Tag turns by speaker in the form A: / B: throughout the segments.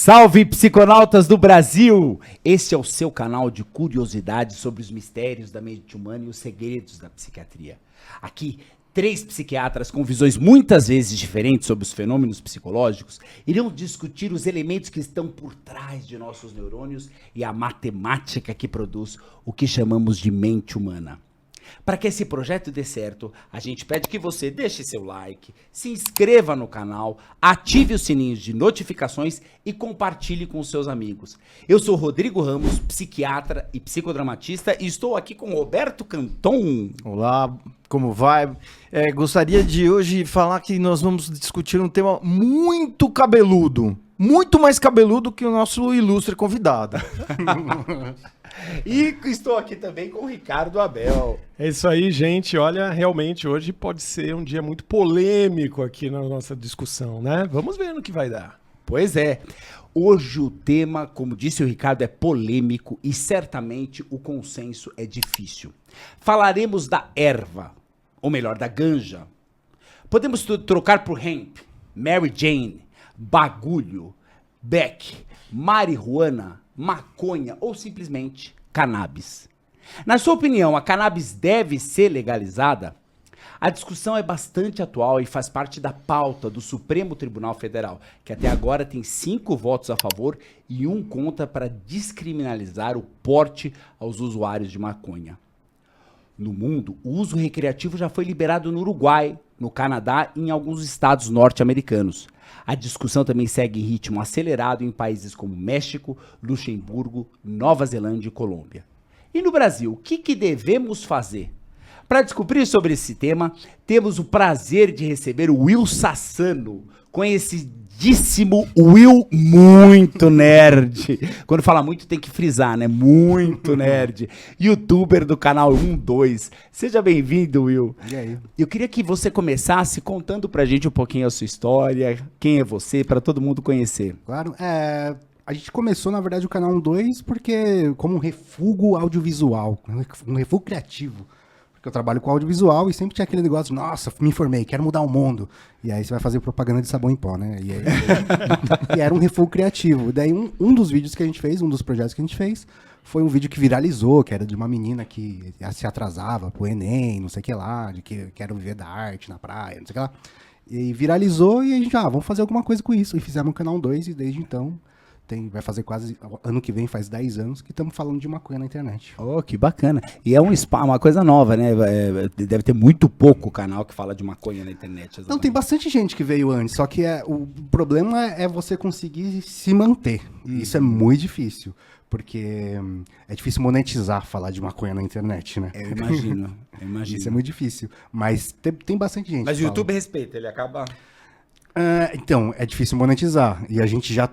A: Salve, psiconautas do Brasil! Este é o seu canal de curiosidades sobre os mistérios da mente humana e os segredos da psiquiatria. Aqui, 3 psiquiatras com visões muitas vezes diferentes sobre os fenômenos psicológicos irão discutir os elementos que estão por trás de nossos neurônios e a matemática que produz o que chamamos de mente humana. Para que esse projeto dê certo, a gente pede que você deixe seu like, se inscreva no canal, ative os sininhos de notificações e compartilhe com os seus amigos. Eu sou Rodrigo Ramos, psiquiatra e psicodramatista, e estou aqui com Roberto Canton.
B: Olá, como vai? Gostaria de hoje falar que nós vamos discutir um tema muito cabeludo, muito mais cabeludo que o nosso ilustre convidado.
A: E estou aqui também com o Ricardo Abel.
C: É isso aí, gente. Olha, realmente hoje pode ser um dia muito polêmico aqui na nossa discussão, né? Vamos ver no que vai dar.
A: Pois é. Hoje o tema, como disse o Ricardo, é polêmico e certamente o consenso é difícil. Falaremos da erva, ou melhor, da ganja. Podemos trocar por hemp, Mary Jane, bagulho, beck, marihuana, maconha ou simplesmente cannabis. Na sua opinião, a cannabis deve ser legalizada? A discussão é bastante atual e faz parte da pauta do Supremo Tribunal Federal, que até agora tem 5 votos a favor e 1 contra para descriminalizar o porte aos usuários de maconha. No mundo, o uso recreativo já foi liberado no Uruguai, no Canadá e em alguns estados norte-americanos. A discussão também segue em ritmo acelerado em países como México, Luxemburgo, Nova Zelândia e Colômbia. E no Brasil, o que devemos fazer? Para descobrir sobre esse tema, temos o prazer de receber o Will Sassano, conhecidíssimo Will muito nerd. Quando fala muito tem que frisar, né? Muito nerd. Youtuber do canal 12. Seja bem-vindo, Will.
D: E aí?
A: Eu queria que você começasse contando pra gente um pouquinho a sua história, quem é você, para todo mundo conhecer.
D: Claro, a gente começou, na verdade, o canal 12 porque como um refúgio audiovisual, um refúgio criativo. Porque eu trabalho com audiovisual e sempre tinha aquele negócio, nossa, me informei, quero mudar o mundo. E aí você vai fazer propaganda de sabão em pó, né? E, aí, e era um refúgio criativo. Daí um dos vídeos que a gente fez, um dos projetos que a gente fez, foi um vídeo que viralizou, que era de uma menina que se atrasava pro Enem, não sei o que lá, de que quero viver da arte na praia, não sei o que lá. E viralizou e a gente, vamos fazer alguma coisa com isso. E fizemos o canal 2 e desde então... vai fazer quase, ano que vem faz 10 anos que estamos falando de maconha na internet.
A: Oh, que bacana. E é uma coisa nova, né? Deve ter muito pouco canal que fala de maconha na internet.
D: Não, tem bastante gente que veio antes, só que o problema é você conseguir se manter. Isso é muito difícil, porque é difícil monetizar falar de maconha na internet, né?
A: Eu imagino.
D: Isso é muito difícil, mas tem bastante gente.
A: Mas o YouTube respeita, ele acaba...
D: Então, é difícil monetizar. E a gente já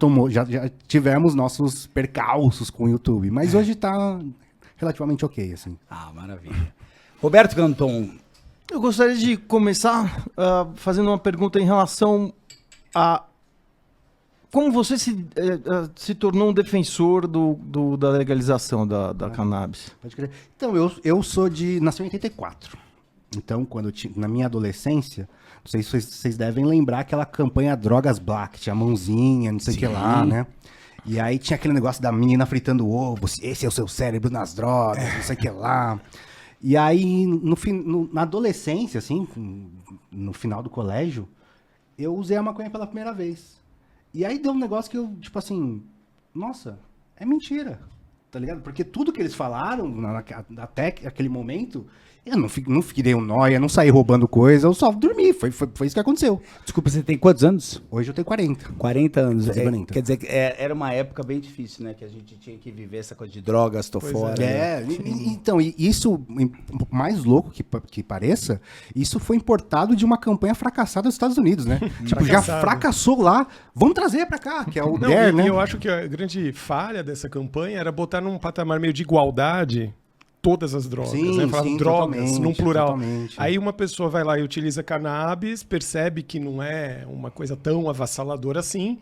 D: tivemos nossos percalços com o YouTube. Mas hoje tá relativamente ok, assim.
A: Ah, maravilha. Roberto Canton.
B: Eu gostaria de começar fazendo uma pergunta em relação a como você se tornou um defensor da legalização da cannabis.
D: Pode crer. Então, eu nasci em 84. Então, na minha adolescência... Não sei se vocês devem lembrar aquela campanha Drogas Black, tinha a mãozinha, não sei o que lá, né? E aí tinha aquele negócio da menina fritando ovo, esse é o seu cérebro nas drogas, não sei o que lá. E aí, na adolescência, assim, no final do colégio, eu usei a maconha pela primeira vez. E aí deu um negócio que eu, tipo assim, nossa, é mentira, tá ligado? Porque tudo que eles falaram até aquele momento... Eu não virei um nóia, não saí roubando coisa, eu só dormi, foi isso que aconteceu.
A: Desculpa, você tem quantos anos?
D: Hoje eu tenho 40.
A: 40 anos.
D: 40.
A: Quer dizer, era uma época bem difícil, né? Que a gente tinha que viver essa coisa de drogas, tô fora.
D: Então, isso, mais louco que pareça, isso foi importado de uma campanha fracassada dos Estados Unidos, né? Tipo, já fracassou lá, vamos trazer pra cá, que é o DARE, né?
C: E eu acho que a grande falha dessa campanha era botar num patamar meio de igualdade todas as drogas, né? Falar drogas, num plural.
D: Totalmente.
C: Aí uma pessoa vai lá e utiliza cannabis, percebe que não é uma coisa tão avassaladora assim,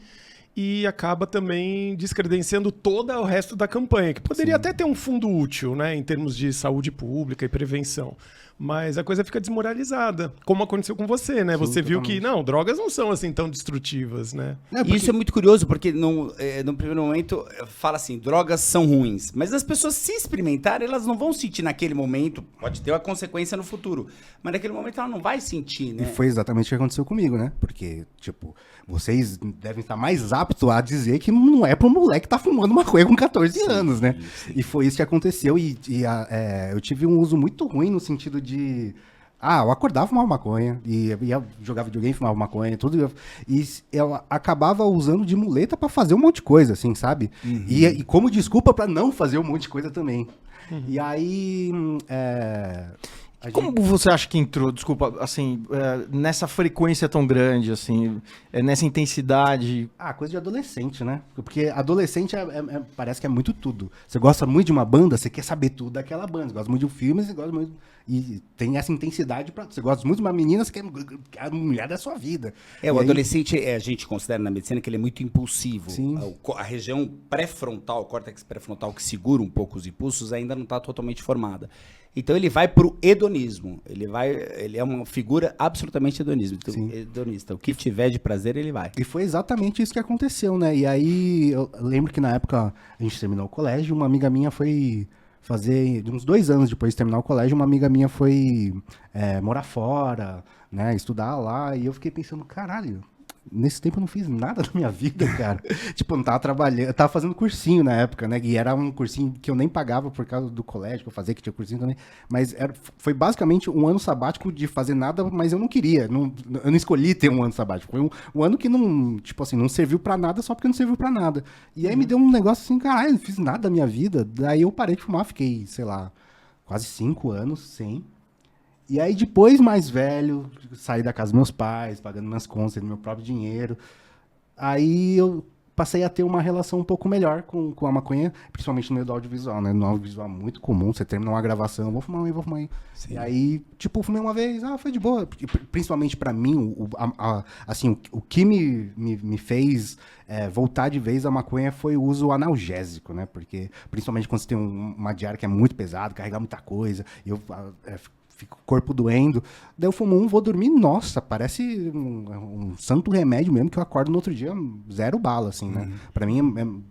C: e acaba também descredenciando todo o resto da campanha, que poderia até ter um fundo útil, né, em termos de saúde pública e prevenção. Mas a coisa fica desmoralizada, como aconteceu com você, né? Você viu que, não, drogas não são assim tão destrutivas, né?
A: Isso é muito curioso, porque no primeiro momento fala assim, drogas são ruins. Mas as pessoas, se experimentarem, elas não vão sentir naquele momento, pode ter uma consequência no futuro, mas naquele momento ela não vai sentir, né?
D: E foi exatamente o que aconteceu comigo, né? Porque, tipo, vocês devem estar mais aptos a dizer que não é pro moleque que tá fumando maconha com 14 anos, né?
A: Sim.
D: E foi isso que aconteceu. Eu tive um uso muito ruim no sentido de... eu acordava, fumava maconha, ia jogar videogame, fumava maconha, tudo. E eu acabava usando de muleta pra fazer um monte de coisa, assim, sabe? E como desculpa pra não fazer um monte de coisa também. E aí...
B: Como você acha que entrou, desculpa, assim, nessa frequência tão grande, assim, nessa intensidade?
D: Coisa de adolescente, né? Porque adolescente parece que é muito tudo. Você gosta muito de uma banda, você quer saber tudo daquela banda. Você gosta muito de um filme, você gosta muito... E tem essa intensidade pra... Você gosta muito de uma menina, você quer a mulher da sua vida.
A: O adolescente, a gente considera na medicina que ele é muito impulsivo.
D: Sim.
A: A região pré-frontal, o córtex pré-frontal que segura um pouco os impulsos, ainda não está totalmente formada. Então ele vai pro hedonismo. Ele é uma figura absolutamente hedonista. O que tiver de prazer, ele vai.
D: E foi exatamente isso que aconteceu, né? E aí, eu lembro que na época a gente terminou o colégio, uma amiga minha foi fazer, uns 2 anos depois de terminar o colégio, uma amiga minha foi morar fora, né? Estudar lá, e eu fiquei pensando, caralho, nesse tempo eu não fiz nada da minha vida, cara. Tipo, eu não tava trabalhando, eu tava fazendo cursinho na época, né? E era um cursinho que eu nem pagava por causa do colégio que eu fazia, que tinha cursinho também. Mas foi basicamente um ano sabático de fazer nada, mas eu não queria. Eu não escolhi ter um ano sabático. Foi um ano que não, tipo assim, não serviu pra nada só porque não serviu pra nada. E aí me deu um negócio assim, caralho, não fiz nada da minha vida. Daí eu parei de fumar, fiquei, sei lá, quase 5 anos sem. E aí, depois, mais velho, saí da casa dos meus pais, pagando minhas contas, do meu próprio dinheiro. Aí eu passei a ter uma relação um pouco melhor com a maconha, principalmente no meio do audiovisual, né? No audiovisual é muito comum, você termina uma gravação, vou fumar aí. Sim. E aí, tipo, fumei uma vez, foi de boa. Principalmente pra mim, assim, o que me fez voltar de vez a maconha foi o uso analgésico, né? Porque, principalmente quando você tem uma diária que é muito pesada, carregar muita coisa, fica o corpo doendo. Daí eu fumo vou dormir, nossa, parece um santo remédio mesmo, que eu acordo no outro dia 0 bala, assim, né? Pra mim,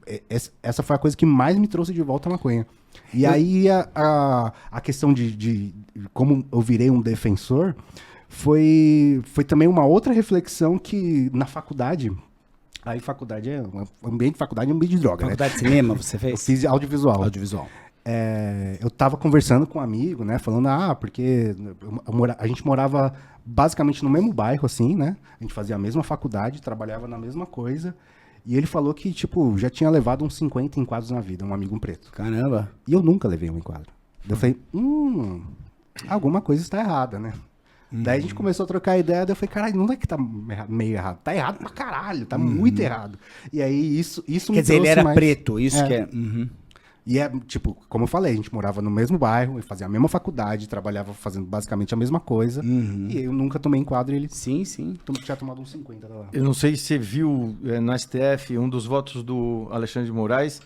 D: essa foi a coisa que mais me trouxe de volta a maconha. E aí, a questão de como eu virei um defensor foi também uma outra reflexão que na faculdade... Aí faculdade o ambiente de faculdade é um ambiente de droga,
A: faculdade de cinema você fez?
D: Eu fiz audiovisual. Eu tava conversando com um amigo, né, falando, porque a gente morava basicamente no mesmo bairro, assim, né, a gente fazia a mesma faculdade, trabalhava na mesma coisa, e ele falou que, tipo, já tinha levado uns 50 enquadros na vida, um amigo preto.
A: Caramba!
D: E eu nunca levei um enquadro. Eu falei, alguma coisa está errada, né? Daí a gente começou a trocar ideia, daí eu falei, caralho, não é que tá meio errado, tá errado pra caralho, tá muito errado. E aí isso
A: Quer dizer, ele era preto, isso que é...
D: E tipo, como eu falei, a gente morava no mesmo bairro, fazia a mesma faculdade, trabalhava fazendo basicamente a mesma coisa. E eu nunca tomei enquadro e ele...
A: Sim.
D: Tinha tomado uns 50 lá.
B: Eu não sei se você viu no STF um dos votos do Alexandre de Moraes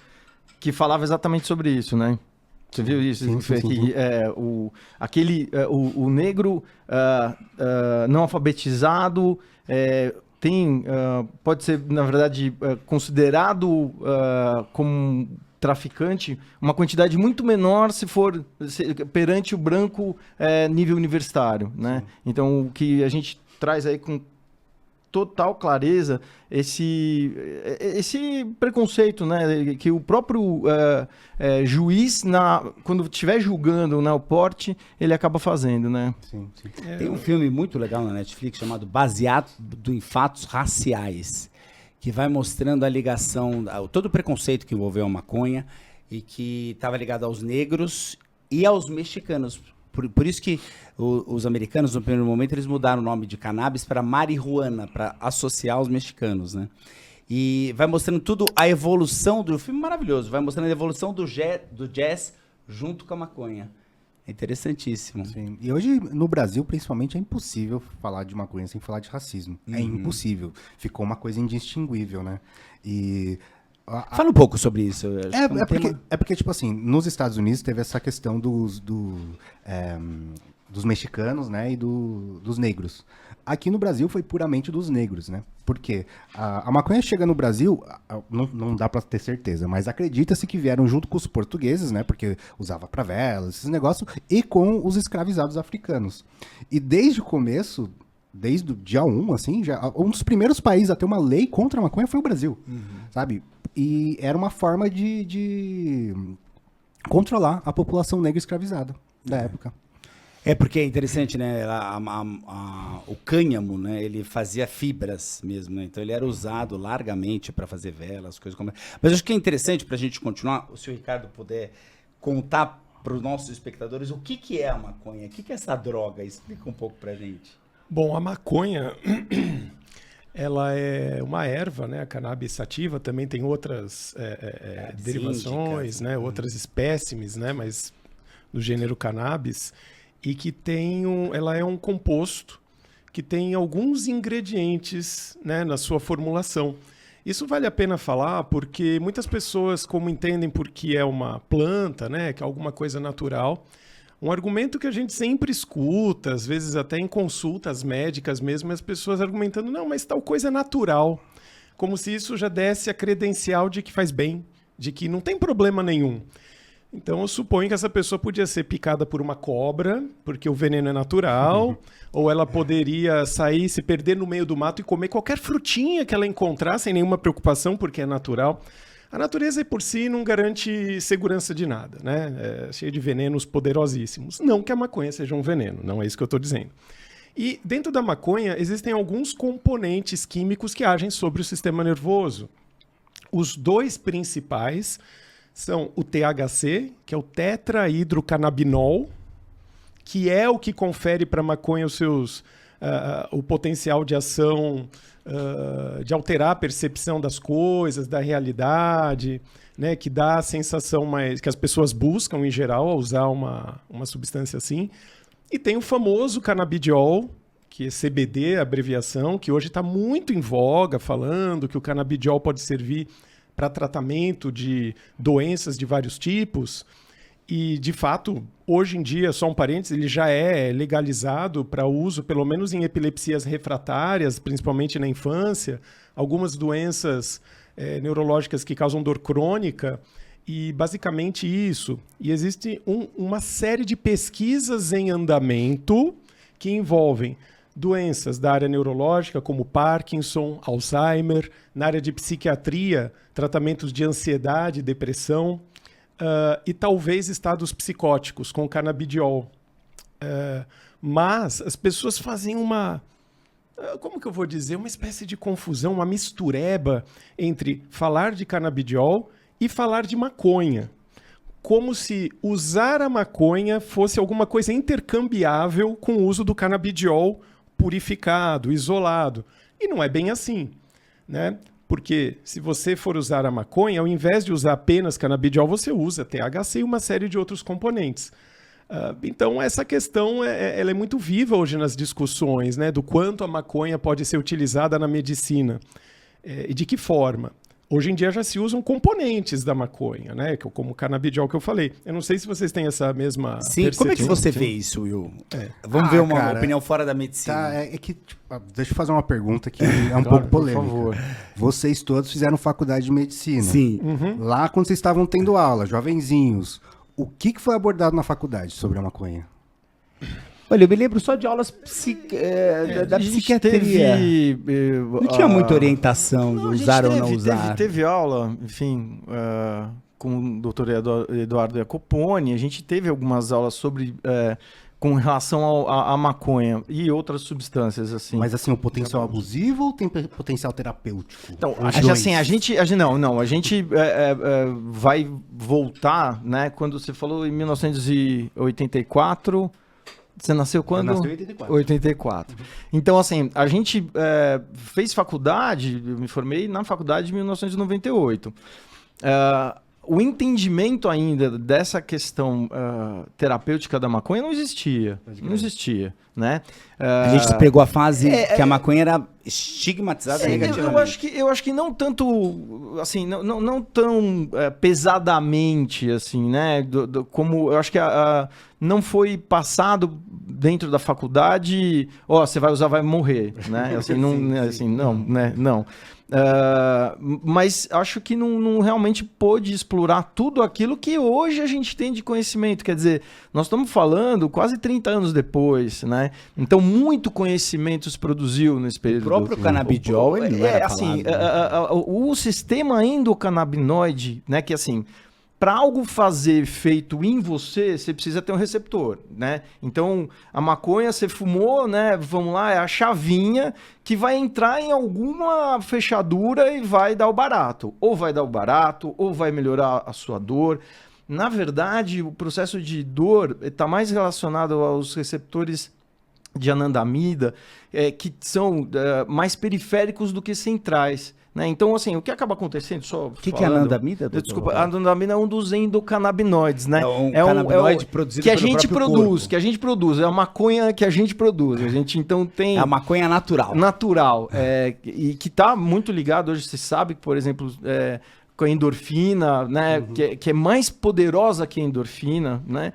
B: que falava exatamente sobre isso, né? Você viu isso?
D: Sim.
B: O negro não alfabetizado pode ser, na verdade, considerado como traficante uma quantidade muito menor se for perante o branco nível universitário, né? Então, o que a gente traz aí com total clareza esse preconceito, né, que o próprio juiz, quando estiver julgando, né, o porte, ele acaba fazendo, né?
D: Sim.
A: Tem um filme muito legal na Netflix chamado Baseado em Fatos Raciais, que vai mostrando a ligação, todo o preconceito que envolveu a maconha e que estava ligado aos negros e aos mexicanos. Por isso que os americanos, no primeiro momento, eles mudaram o nome de cannabis para marihuana, para associar aos mexicanos, né? E vai mostrando tudo, a evolução do filme maravilhoso, vai mostrando a evolução do jazz junto com a maconha. É interessantíssimo.
D: Sim. E hoje, no Brasil, principalmente, é impossível falar de maconha sem falar de racismo. É impossível. Ficou uma coisa indistinguível, né?
A: Fala um pouco sobre isso.
D: É porque, tipo assim, nos Estados Unidos teve essa questão dos mexicanos, né, e dos negros. Aqui no Brasil foi puramente dos negros, né? Porque a maconha chega no Brasil, não dá pra ter certeza, mas acredita-se que vieram junto com os portugueses, né? Porque usava pra velas, esses negócios, e com os escravizados africanos. E desde o começo, desde o dia 1, assim, um dos primeiros países a ter uma lei contra a maconha foi o Brasil, sabe? E era uma forma de controlar a população negra escravizada da época.
A: É porque é interessante, né? O cânhamo, né? Ele fazia fibras mesmo, né? Então ele era usado largamente para fazer velas, coisas como. Mas eu acho que é interessante para a gente continuar. Se o Ricardo puder contar para os nossos espectadores o que é a maconha, o que é essa droga? Explica um pouco para a gente.
C: Bom, a maconha, ela é uma erva, né? A cannabis sativa também tem outras derivações, né? Outras espécimes, né? Mas do gênero cannabis. E que ela é um composto que tem alguns ingredientes, né, na sua formulação. Isso vale a pena falar porque muitas pessoas, como entendem porque é uma planta, né, que é alguma coisa natural, um argumento que a gente sempre escuta, às vezes até em consultas médicas mesmo, as pessoas argumentando, não, mas tal coisa é natural, como se isso já desse a credencial de que faz bem, de que não tem problema nenhum. Então eu suponho que essa pessoa podia ser picada por uma cobra, porque o veneno é natural, ou ela poderia sair, se perder no meio do mato e comer qualquer frutinha que ela encontrar sem nenhuma preocupação, porque é natural. A natureza por si não garante segurança de nada, né? É cheia de venenos poderosíssimos. Não que a maconha seja um veneno, não é isso que eu estou dizendo. E dentro da maconha existem alguns componentes químicos que agem sobre o sistema nervoso. Os dois principais são o THC, que é o tetrahidrocannabinol, que é o que confere para a maconha o potencial de ação, de alterar a percepção das coisas, da realidade, né, que dá a sensação que as pessoas buscam, em geral, ao usar uma substância assim. E tem o famoso canabidiol, que é CBD, a abreviação, que hoje está muito em voga, falando que o canabidiol pode servir para tratamento de doenças de vários tipos. E, de fato, hoje em dia, só um parênteses, ele já é legalizado para uso, pelo menos em epilepsias refratárias, principalmente na infância, algumas doenças neurológicas que causam dor crônica, e basicamente isso. E existe uma série de pesquisas em andamento que envolvem doenças da área neurológica, como Parkinson, Alzheimer, na área de psiquiatria, tratamentos de ansiedade, depressão, e talvez estados psicóticos, com canabidiol. Mas as pessoas fazem como que eu vou dizer, uma espécie de confusão, uma mistureba entre falar de canabidiol e falar de maconha. Como se usar a maconha fosse alguma coisa intercambiável com o uso do canabidiol purificado, isolado. E não é bem assim, né? Porque se você for usar a maconha, ao invés de usar apenas canabidiol, você usa THC e uma série de outros componentes. Então, essa questão ela é muito viva hoje nas discussões, né? Do quanto a maconha pode ser utilizada na medicina e de que forma. Hoje em dia já se usam componentes da maconha, né? Como o canabidiol que eu falei. Eu não sei se vocês têm essa mesma percepção.
A: Como é que você vê isso, Will? Vamos ver uma opinião fora da medicina.
D: Tá, deixa eu fazer uma pergunta que é um pouco polêmica. Por favor. Vocês todos fizeram faculdade de medicina.
A: Sim.
D: Lá, quando vocês estavam tendo aula, jovenzinhos, o que foi abordado na faculdade sobre a maconha?
A: Olha, eu me lembro só de aulas da psiquiatria. Não tinha muita orientação de usar ou não usar.
B: Teve aula, enfim, com o Dr. Eduardo Jacoponi. A gente teve algumas aulas sobre com relação à maconha e outras substâncias, assim.
D: Mas, assim, o potencial abusivo ou tem potencial terapêutico?
B: Então, assim, a gente vai voltar, né? Quando você falou em 1984... Você nasceu quando?
D: Eu nasci em 84.
B: 84. Então, assim, a gente fez faculdade, eu me formei na faculdade em 1998. O entendimento ainda dessa questão terapêutica da maconha não existia. Não existia, né?
A: A gente pegou a fase que a maconha era estigmatizada negativamente.
B: Eu acho que não tanto, assim, não tão pesadamente, assim, né? Como eu acho que não foi passado dentro da faculdade, você vai usar, vai morrer, né? Assim, não. Mas acho que não realmente pôde explorar tudo aquilo que hoje a gente tem de conhecimento. Quer dizer, nós estamos falando quase 30 anos depois, né? Então, muito conhecimento se produziu nesse período.
A: O próprio canabidiol, ele não era
B: assim,
A: falado, né?
B: o sistema endocannabinoide, né? Que assim, para algo fazer efeito em você, você precisa ter um receptor, né? Então, a maconha, você fumou, né? Vamos lá, é a chavinha que vai entrar em alguma fechadura e vai dar o barato. Ou vai dar o barato, ou vai melhorar a sua dor. Na verdade, o processo de dor está mais relacionado aos receptores de anandamida, que são mais periféricos do que centrais. Né? Então, assim, o que acaba acontecendo,
A: O que é anandamida, doutor?
B: Desculpa, a anandamida é um dos endocannabinoides, né?
A: É um canabinoide produzido
B: que a
A: pelo
B: gente
A: próprio
B: produz,
A: corpo.
B: que a gente produz, é a maconha que a gente produz. A gente, então, tem...
A: É a maconha natural.
B: Natural. E que está muito ligado, hoje se sabe que, por exemplo, com a endorfina, né? Que é mais poderosa que a endorfina, né?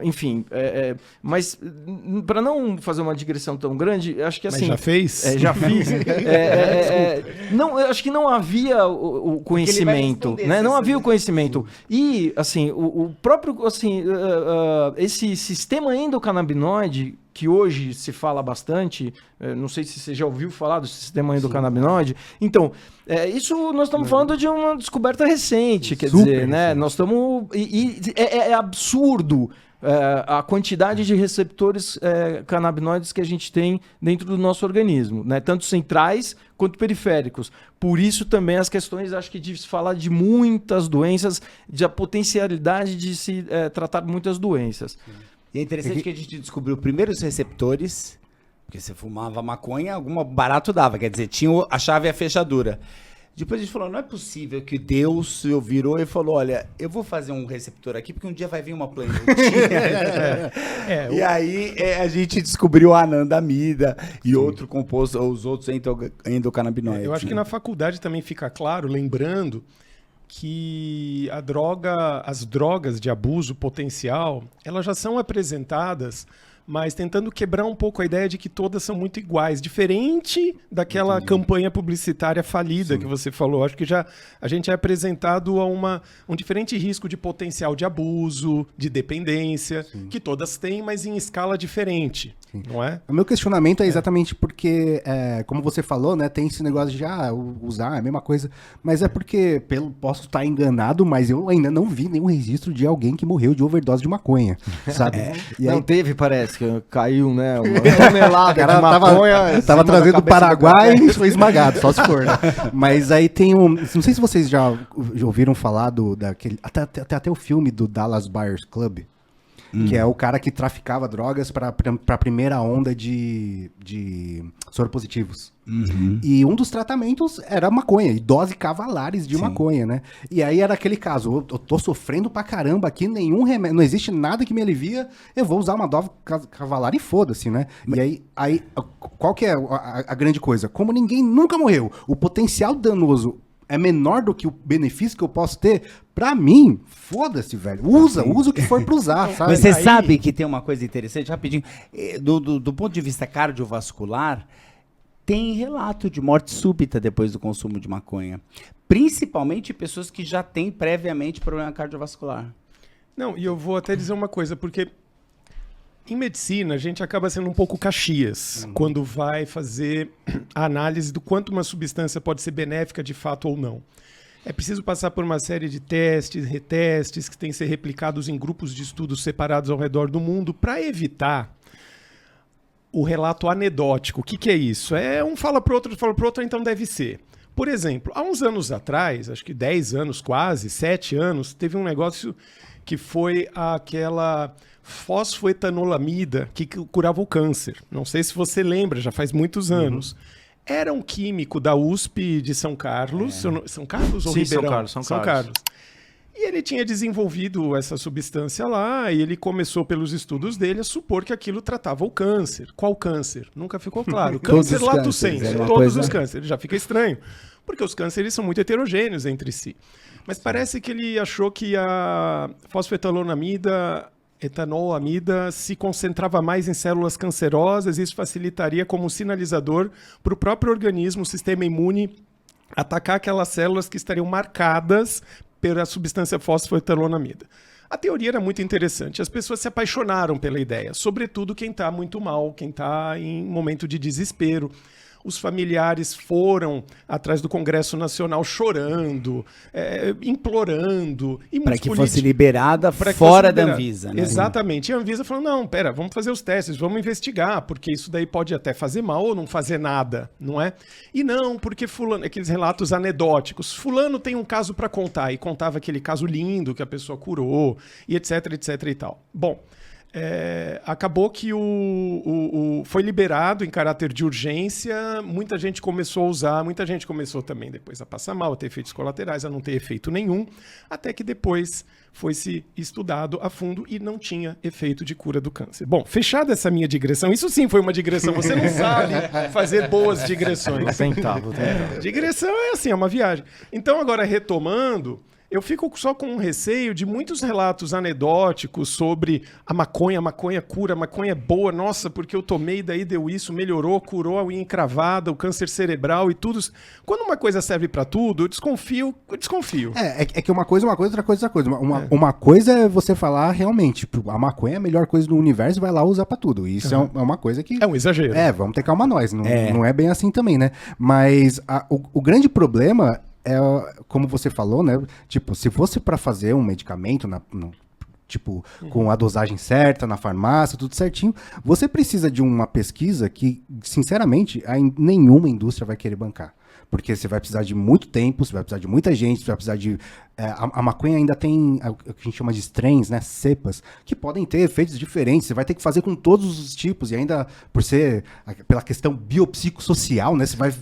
B: Enfim, mas para não fazer uma digressão tão grande, acho que assim...
C: Mas já fez?
B: Já fiz. Não, eu acho que não havia o conhecimento, né? Não havia o conhecimento. E, assim, o próprio, assim, esse sistema endocannabinoide, que hoje se fala bastante, não sei se você já ouviu falar do sistema endocannabinoide. Então, isso nós estamos falando de uma descoberta recente, quer dizer, né? Nós estamos... É absurdo a quantidade de receptores canabinoides que a gente tem dentro do nosso organismo, né? Tanto centrais quanto periféricos. Por isso também as questões, acho que de se falar de muitas doenças, de a potencialidade de se tratar muitas doenças.
A: E é interessante que a gente descobriu primeiro os receptores, porque você fumava maconha, algum barato dava, quer dizer, tinha a chave e a fechadura. Depois a gente falou, não é possível que Deus virou e falou, olha, eu vou fazer um receptor aqui, porque um dia vai vir uma plantinha. E aí a gente descobriu a anandamida e outro composto, os outros endocannabinoides.
C: Eu acho que na faculdade também fica claro, lembrando que as drogas de abuso potencial, elas já são apresentadas, mas tentando quebrar um pouco a ideia de que todas são muito iguais, diferente daquela campanha publicitária falida que você falou. Acho que já a gente é apresentado a um diferente risco de potencial de abuso, de dependência, que todas têm, mas em escala diferente, não é?
D: O meu questionamento é exatamente porque, como você falou, né, tem esse negócio de usar a mesma coisa, mas é porque, posso estar enganado, mas eu ainda não vi nenhum registro de alguém que morreu de overdose de maconha, sabe? E
B: Não
D: aí,
B: teve, parece, que caiu, né? Uma tonelada
D: cara
B: de maconha.
D: tava
B: em cima
D: trazendo
B: da
D: do
B: cabeça
D: Paraguai
B: cara.
D: e foi esmagado, só se for, né? Mas aí tem não sei se vocês já ouviram falar daquele... Até o filme do Dallas Buyers Club, que é o cara que traficava drogas para a primeira onda de soropositivos. E um dos tratamentos era maconha, e dose cavalares de maconha, né? E aí era aquele caso, eu tô sofrendo pra caramba aqui, nenhum remédio, não existe nada que me alivia, eu vou usar uma dose cavalar e foda-se, né? E aí qual que é a grande coisa? Como ninguém nunca morreu, o potencial danoso é menor do que o benefício que eu posso ter, pra mim, foda-se, velho. Usa o que for pra usar, sabe?
A: Mas você sabe que tem uma coisa interessante, rapidinho, do ponto de vista cardiovascular, tem relato de morte súbita depois do consumo de maconha. Principalmente pessoas que já têm previamente problema cardiovascular.
C: Não, e eu vou até dizer uma coisa, porque em medicina a gente acaba sendo um pouco caxias quando vai fazer a análise do quanto uma substância pode ser benéfica de fato ou não. É preciso passar por uma série de testes, retestes, que têm que ser replicados em grupos de estudos separados ao redor do mundo para evitar o relato anedótico. O que é isso? Um fala para o outro, então deve ser. Por exemplo, há uns anos atrás, acho que 10 anos quase, 7 anos, teve um negócio que foi aquela fosfoetanolamida que curava o câncer. Não sei se você lembra, já faz muitos anos. Era um químico da USP de São Carlos. São Carlos ou
B: Sim,
C: Ribeirão?
B: São Carlos.
C: E ele tinha desenvolvido essa substância lá e ele começou pelos estudos dele a supor que aquilo tratava o câncer. Qual câncer? Nunca ficou claro. Câncer lato sensu, todos os cânceres. Já fica estranho, porque os cânceres são muito heterogêneos entre si. Mas parece que ele achou que a fosfetanolamida etanolamida se concentrava mais em células cancerosas, isso facilitaria como sinalizador para o próprio organismo, o sistema imune, atacar aquelas células que estariam marcadas pela substância fosfoetanonamida. A teoria era muito interessante, as pessoas se apaixonaram pela ideia, sobretudo quem está muito mal, quem está em momento de desespero. Os familiares foram atrás do Congresso Nacional chorando, implorando.
A: Para que fosse liberada fora da Anvisa. Né?
C: Exatamente. E a Anvisa falou, não, pera, vamos fazer os testes, vamos investigar, porque isso daí pode até fazer mal ou não fazer nada, não é? E não, porque fulano, aqueles relatos anedóticos, fulano tem um caso para contar, e contava aquele caso lindo que a pessoa curou, e etc, etc e tal. Bom... acabou que foi liberado em caráter de urgência, muita gente começou a usar, muita gente começou também depois a passar mal, a ter efeitos colaterais, a não ter efeito nenhum, até que depois foi-se estudado a fundo e não tinha efeito de cura do câncer. Bom, fechada essa minha digressão, isso sim foi uma digressão, você não sabe fazer boas digressões.
B: Tentava.
C: Digressão é assim, é uma viagem. Então agora retomando... Eu fico só com um receio de muitos relatos anedóticos sobre a maconha cura, a maconha é boa, nossa, porque eu tomei, daí deu isso, melhorou, curou a unha encravada, o câncer cerebral e tudo. Quando uma coisa serve pra tudo, eu desconfio.
D: É que uma coisa, outra coisa. Uma coisa é você falar realmente, a maconha é a melhor coisa do universo, vai lá usar pra tudo. Isso é uma coisa que...
C: É um exagero.
D: Vamos ter calma nós, não é bem assim também, né? Mas o grande problema... como você falou, né? Tipo, se fosse para fazer um medicamento, com a dosagem certa, na farmácia, tudo certinho, você precisa de uma pesquisa que, sinceramente, nenhuma indústria vai querer bancar. Porque você vai precisar de muito tempo, você vai precisar de muita gente, você vai precisar de... a maconha ainda tem o que a gente chama de strains, né? Cepas, que podem ter efeitos diferentes. Você vai ter que fazer com todos os tipos, e ainda pela questão biopsicossocial, né? Você vai...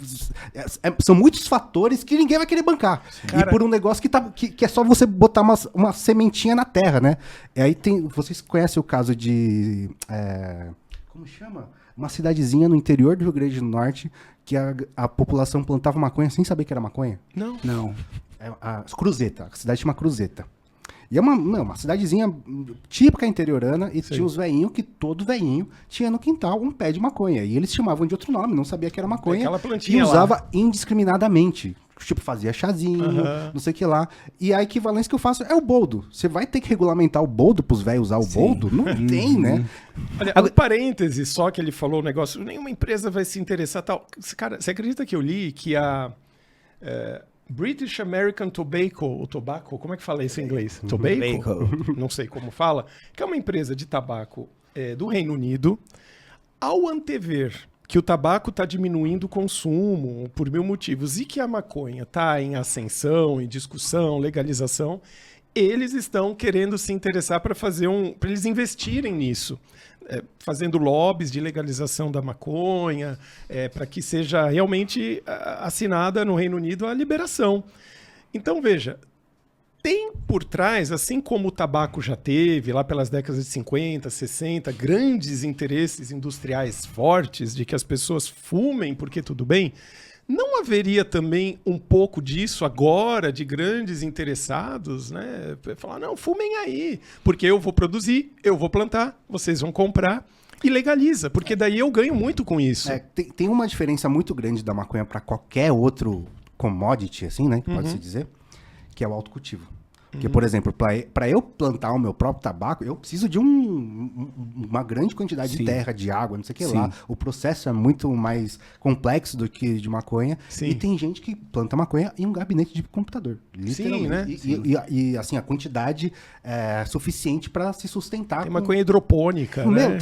D: são muitos fatores que ninguém vai querer bancar. Cara... E por um negócio que é só você botar uma sementinha na terra, né? E aí vocês conhecem o caso de... como chama? Uma cidadezinha no interior do Rio Grande do Norte que a população plantava maconha sem saber que era maconha?
C: Não.
D: A Cruzeta, a cidade chama Cruzeta. E é uma cidadezinha típica interiorana e tinha os veinhos que todo veinho tinha no quintal um pé de maconha. E eles chamavam de outro nome, não sabia que era maconha.
C: Aquela plantinha
D: e usava indiscriminadamente. Tipo, fazia chazinho, não sei o que lá. E a equivalência que eu faço é o boldo. Você vai ter que regulamentar o boldo pros velhos usar o boldo? Não tem, né?
C: Olha, um parêntese só que ele falou o negócio, nenhuma empresa vai se interessar tal. Cara, você acredita que eu li que a British American Tobacco, como é que fala isso em inglês? Tobacco? Não sei como fala. Que é uma empresa de tabaco do Reino Unido, ao antever que o tabaco está diminuindo o consumo por 1000 motivos e que a maconha está em ascensão, em discussão, legalização, eles estão querendo se interessar para eles investirem nisso, fazendo lobbies de legalização da maconha, para que seja realmente assinada no Reino Unido a liberação. Então, veja, tem por trás, assim como o tabaco já teve, lá pelas décadas de 50, 60, grandes interesses industriais fortes de que as pessoas fumem porque tudo bem, não haveria também um pouco disso agora, de grandes interessados, né? Falar, não, fumem aí, porque eu vou produzir, eu vou plantar, vocês vão comprar e legaliza, porque daí eu ganho muito com isso.
D: Tem uma diferença muito grande da maconha para qualquer outro commodity, assim, né? Que pode-se dizer, que é o autocultivo. Porque, por exemplo, para eu plantar o meu próprio tabaco, eu preciso de uma grande quantidade de terra, de água, não sei o que lá. O processo é muito mais complexo do que de maconha.
C: Sim.
D: E tem gente que planta maconha em um gabinete de computador. Literalmente.
C: Sim, né?
D: E assim, a quantidade é suficiente para se sustentar.
C: Tem maconha hidropônica, né?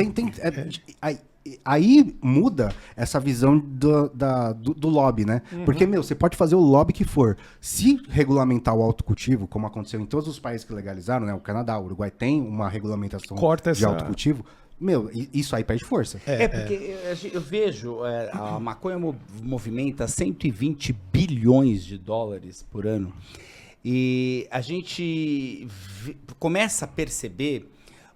D: Aí muda essa visão do lobby, né? Porque, você pode fazer o lobby que for. Se regulamentar o autocultivo, como aconteceu em todos os países que legalizaram, né? O Canadá, o Uruguai tem uma regulamentação de autocultivo. Isso aí perde força.
A: Porque eu vejo, a maconha movimenta 120 bilhões de dólares por ano. E a gente começa a perceber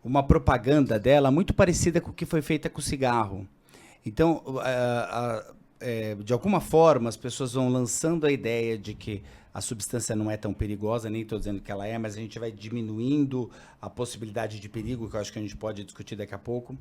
A: uma propaganda dela muito parecida com o que foi feita com o cigarro. Então, de alguma forma, as pessoas vão lançando a ideia de que a substância não é tão perigosa, nem estou dizendo que ela é, mas a gente vai diminuindo a possibilidade de perigo, que eu acho que a gente pode discutir daqui a pouco.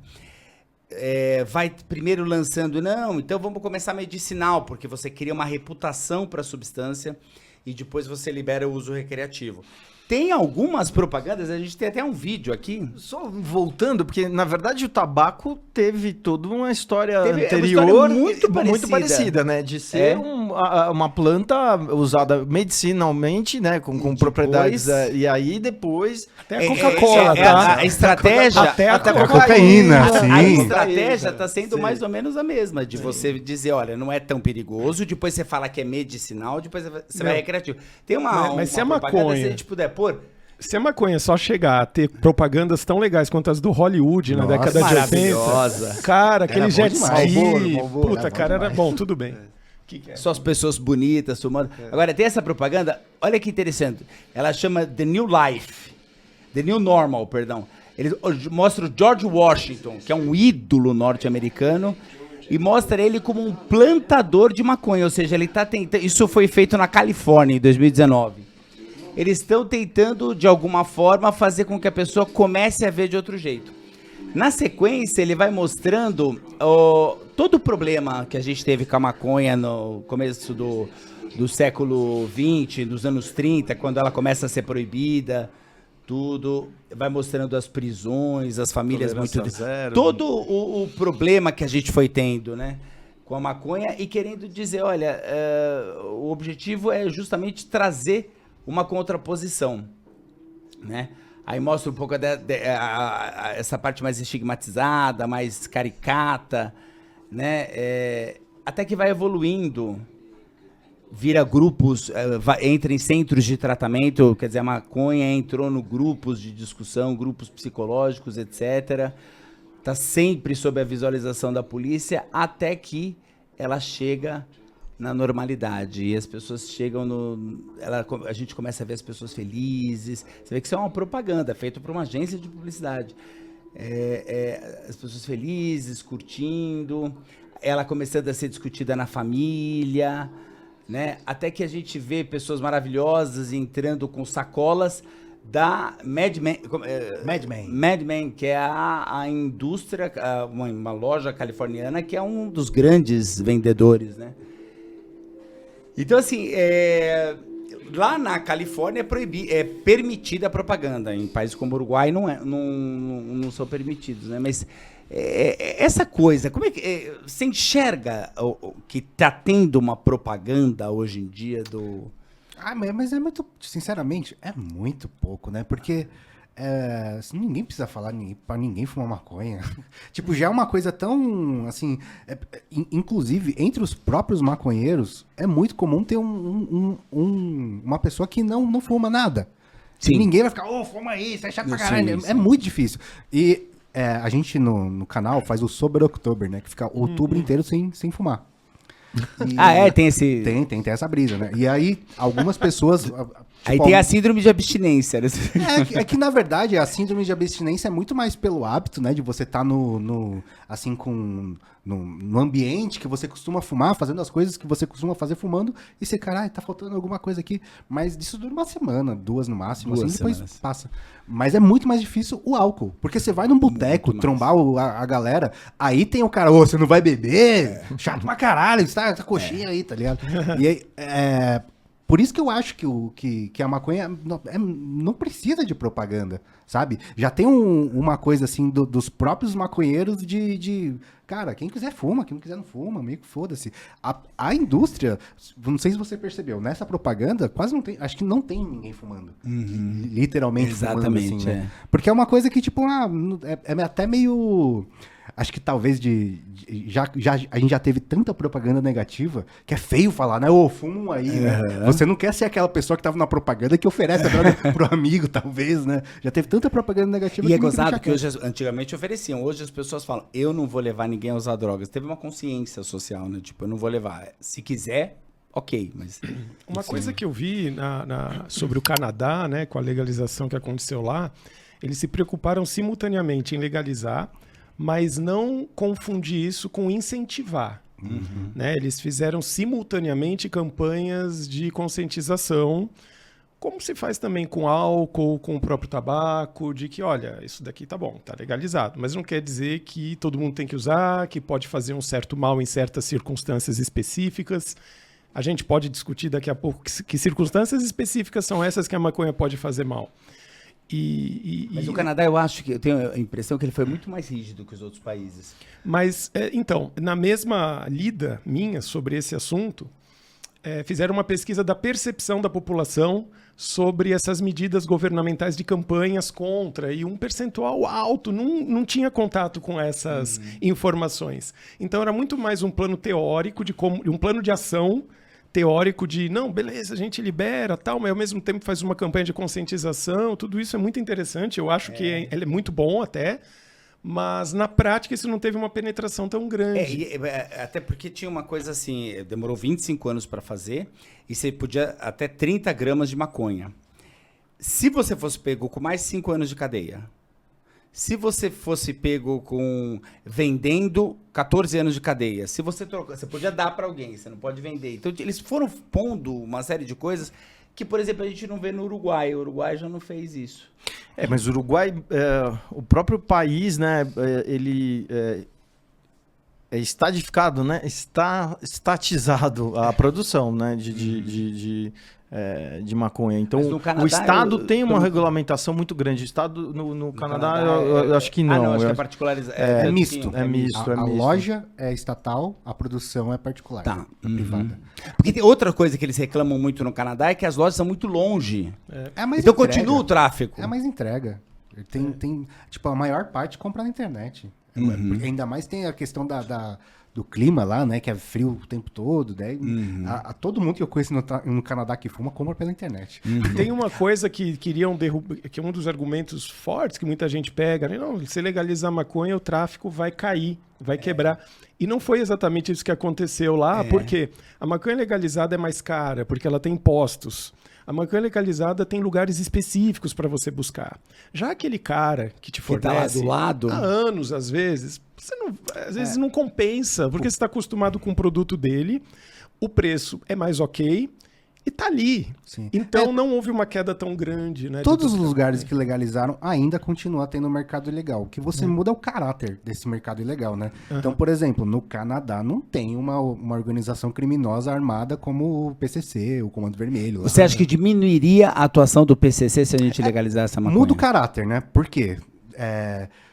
A: Vai primeiro lançando, não, então vamos começar medicinal, porque você cria uma reputação para a substância e depois você libera o uso recreativo. Tem algumas propagandas, a gente tem até um vídeo aqui.
B: Só voltando, porque na verdade o tabaco teve toda uma história anterior
A: uma história muito
B: parecida, né? De ser uma planta usada medicinalmente, né? Com propriedades. E aí depois.
C: Até a Coca-Cola, tá?
A: A estratégia.
C: Até a
D: cocaína, sim.
A: A estratégia está sendo mais ou menos a mesma, de você dizer, olha, não é tão perigoso, depois você fala que é medicinal, depois você vai recreativo. Tem
C: mas se é maconha,
A: se a gente puder pôr.
C: Se a maconha só chegar a ter propagandas tão legais quanto as do Hollywood na década de 80.
A: Maravilhosa.
C: Cara, aquele jet ski.
D: Malboro,
C: Puta, cara, era bom, tudo bem.
A: Só as pessoas bonitas fumando. Agora, tem essa propaganda, olha que interessante. Ela chama The New Life. The New Normal, perdão. Ele mostra o George Washington, que é um ídolo norte-americano, e mostra ele como um plantador de maconha. Ou seja, ele está tentando. Isso foi feito na Califórnia, em 2019. Eles estão tentando, de alguma forma, fazer com que a pessoa comece a ver de outro jeito. Na sequência, ele vai mostrando todo o problema que a gente teve com a maconha no começo do século XX, dos anos 30, quando ela começa a ser proibida, tudo. Vai mostrando as prisões, as famílias muito... Todo o problema que a gente foi tendo, né, com a maconha, e querendo dizer, olha, o objetivo é justamente trazer uma contraposição, né? Aí mostra um pouco essa parte mais estigmatizada, mais caricata, né? Até que vai evoluindo, vira grupos, entra em centros de tratamento, quer dizer, a maconha entrou no grupos de discussão, grupos psicológicos, etc. Está sempre sob a visualização da polícia, até que ela chega na normalidade, e as pessoas chegam a gente começa a ver as pessoas felizes, você vê que isso é uma propaganda feita por uma agência de publicidade, as pessoas felizes, curtindo, ela começando a ser discutida na família, né? Até que a gente vê pessoas maravilhosas entrando com sacolas da Mad Men, que é a indústria, uma loja californiana que é um dos grandes vendedores, né? Então, assim, lá na Califórnia é permitida a propaganda. Em países como o Uruguai não são permitidos, né? Mas essa coisa, como é que você enxerga que está tendo uma propaganda hoje em dia do...
D: Mas é muito, sinceramente, é muito pouco, né? Porque ninguém precisa falar pra ninguém fumar maconha. Tipo, já é uma coisa tão, assim... inclusive, entre os próprios maconheiros, é muito comum ter uma pessoa que não fuma nada. Sim. Ninguém vai ficar, fuma aí, você é chato pra caralho.
A: Sim.
D: É muito difícil. E a gente, no canal, faz o Sober October, né? Que fica outubro inteiro sem fumar.
A: Tem esse...
D: Tem essa brisa, né? E aí, algumas pessoas...
A: Aí tem a síndrome de abstinência. Né?
D: Que, na verdade, a síndrome de abstinência é muito mais pelo hábito, né? De você estar no ambiente que você costuma fumar, fazendo as coisas que você costuma fazer fumando, e você, caralho, tá faltando alguma coisa aqui. Mas isso dura uma semana, 2 no máximo, depois passa. Mas é muito mais difícil o álcool. Porque você vai num boteco, trombar a galera, aí tem o cara, você não vai beber? Chato pra caralho, você tá coxinha aí, tá ligado? E aí, por isso que eu acho que a maconha não precisa de propaganda, sabe? Já tem uma coisa assim dos próprios maconheiros de cara, quem quiser fuma, quem não quiser não fuma, meio que foda-se. A indústria, não sei se você percebeu, nessa propaganda quase não tem, acho que não tem ninguém fumando. Literalmente
A: exatamente,
D: fumando, assim, né? Porque é uma coisa que, tipo, é até meio... Acho que talvez a gente já teve tanta propaganda negativa que é feio falar, né? Fumam aí, né? Você não quer ser aquela pessoa que tava na propaganda que oferece a droga pro amigo, talvez, né? Já teve tanta propaganda negativa.
A: E é gozado que hoje, antigamente ofereciam. Hoje as pessoas falam, eu não vou levar ninguém a usar drogas. Teve uma consciência social, né? Tipo, eu não vou levar. Se quiser, ok, mas...
C: Uma coisa que eu vi sobre o Canadá, né? Com a legalização que aconteceu lá, eles se preocuparam simultaneamente em legalizar, mas não confundir isso com incentivar. Né? Eles fizeram simultaneamente campanhas de conscientização, como se faz também com álcool, com o próprio tabaco, de que, olha, isso daqui tá bom, tá legalizado. Mas não quer dizer que todo mundo tem que usar, que pode fazer um certo mal em certas circunstâncias específicas. A gente pode discutir daqui a pouco que circunstâncias específicas são essas que a maconha pode fazer mal.
A: Mas o Canadá, eu acho que eu tenho a impressão que ele foi muito mais rígido que os outros países.
C: Mas, então, na mesma lida minha sobre esse assunto, fizeram uma pesquisa da percepção da população sobre essas medidas governamentais de campanhas contra, e um percentual alto não tinha contato com essas informações. Então era muito mais um plano teórico, um plano de ação teórico de, não, beleza, a gente libera, tal, mas ao mesmo tempo faz uma campanha de conscientização. Tudo isso é muito interessante, eu acho que ele é muito bom até, mas na prática isso não teve uma penetração tão grande.
A: Até porque tinha uma coisa assim, demorou 25 anos para fazer, e você podia até 30 gramas de maconha. Se você fosse pego com mais 5 anos de cadeia, se você fosse pego com vendendo 14 anos de cadeia, se você trocar, você podia dar para alguém, você não pode vender. Então eles foram pondo uma série de coisas que, por exemplo, a gente não vê no Uruguai. O Uruguai já não fez isso.
B: Mas o Uruguai, o próprio país, né, ele é estadificado, né, está estatizado a produção, né, de maconha. Então,
A: Canadá,
B: o Estado tem uma regulamentação muito grande. O Estado no Canadá, eu acho que não.
A: Não, acho que é particularizado.
D: É misto.
B: É misto.
D: A loja é estatal, a produção é particular.
A: Tá.
D: É privada.
A: Porque tem outra coisa que eles reclamam muito no Canadá é que as lojas são muito longe.
D: É mais
A: Então
D: entrega.
A: continua o tráfico.
D: É mais entrega. Tem, tipo, a maior parte compra na internet. Ainda mais tem a questão do clima lá, né? Que é frio o tempo todo. Daí, todo mundo que eu conheço no Canadá que fuma, compra pela internet.
C: Tem uma coisa que queriam derrubar, que é um dos argumentos fortes que muita gente pega, né? Não, se legalizar a maconha, o tráfico vai cair, vai quebrar. E não foi exatamente isso que aconteceu lá, porque a maconha legalizada é mais cara, porque ela tem impostos. A maconha legalizada tem lugares específicos para você buscar. Já aquele cara que te fornece
A: tá lá do lado,
C: há anos, às vezes, às vezes não compensa, porque você está acostumado com o produto dele, o preço é mais ok e tá ali.
D: Sim.
C: Então não houve uma queda tão grande, né?
D: Todos os lugares que legalizaram ainda continua tendo mercado ilegal. O que você muda é o caráter desse mercado ilegal, né? Então, por exemplo, no Canadá não tem uma organização criminosa armada como o PCC, o Comando Vermelho.
A: Você acha que diminuiria a atuação do PCC se a gente legalizar essa maconha?
D: Muda o caráter, né? Por quê?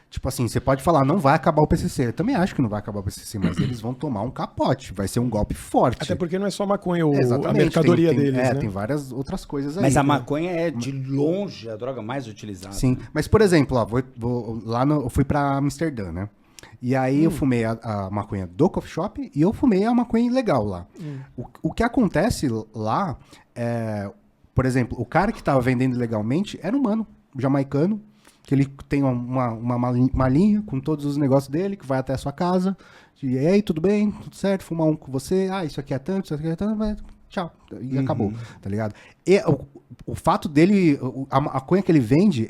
D: Tipo assim, você pode falar, não vai acabar o PCC. Eu também acho que não vai acabar o PCC, mas eles vão tomar um capote. Vai ser um golpe forte.
C: Até porque não é só maconha, a
D: Exatamente,
C: mercadoria deles, né?
D: tem várias outras coisas aí.
A: Mas a maconha é, de longe, a droga mais utilizada.
D: Sim, mas por exemplo, ó, eu fui pra Amsterdã, né? E aí eu fumei a maconha do coffee shop e eu fumei a maconha ilegal lá. O que acontece lá por exemplo, o cara que tava vendendo ilegalmente era um mano jamaicano, que ele tem uma malinha com todos os negócios dele, que vai até a sua casa, e aí, tudo bem, tudo certo, fumar um com você, isso aqui é tanto, isso aqui é tanto, mas tchau, e acabou, tá ligado? E o fato dele, a maconha que ele vende,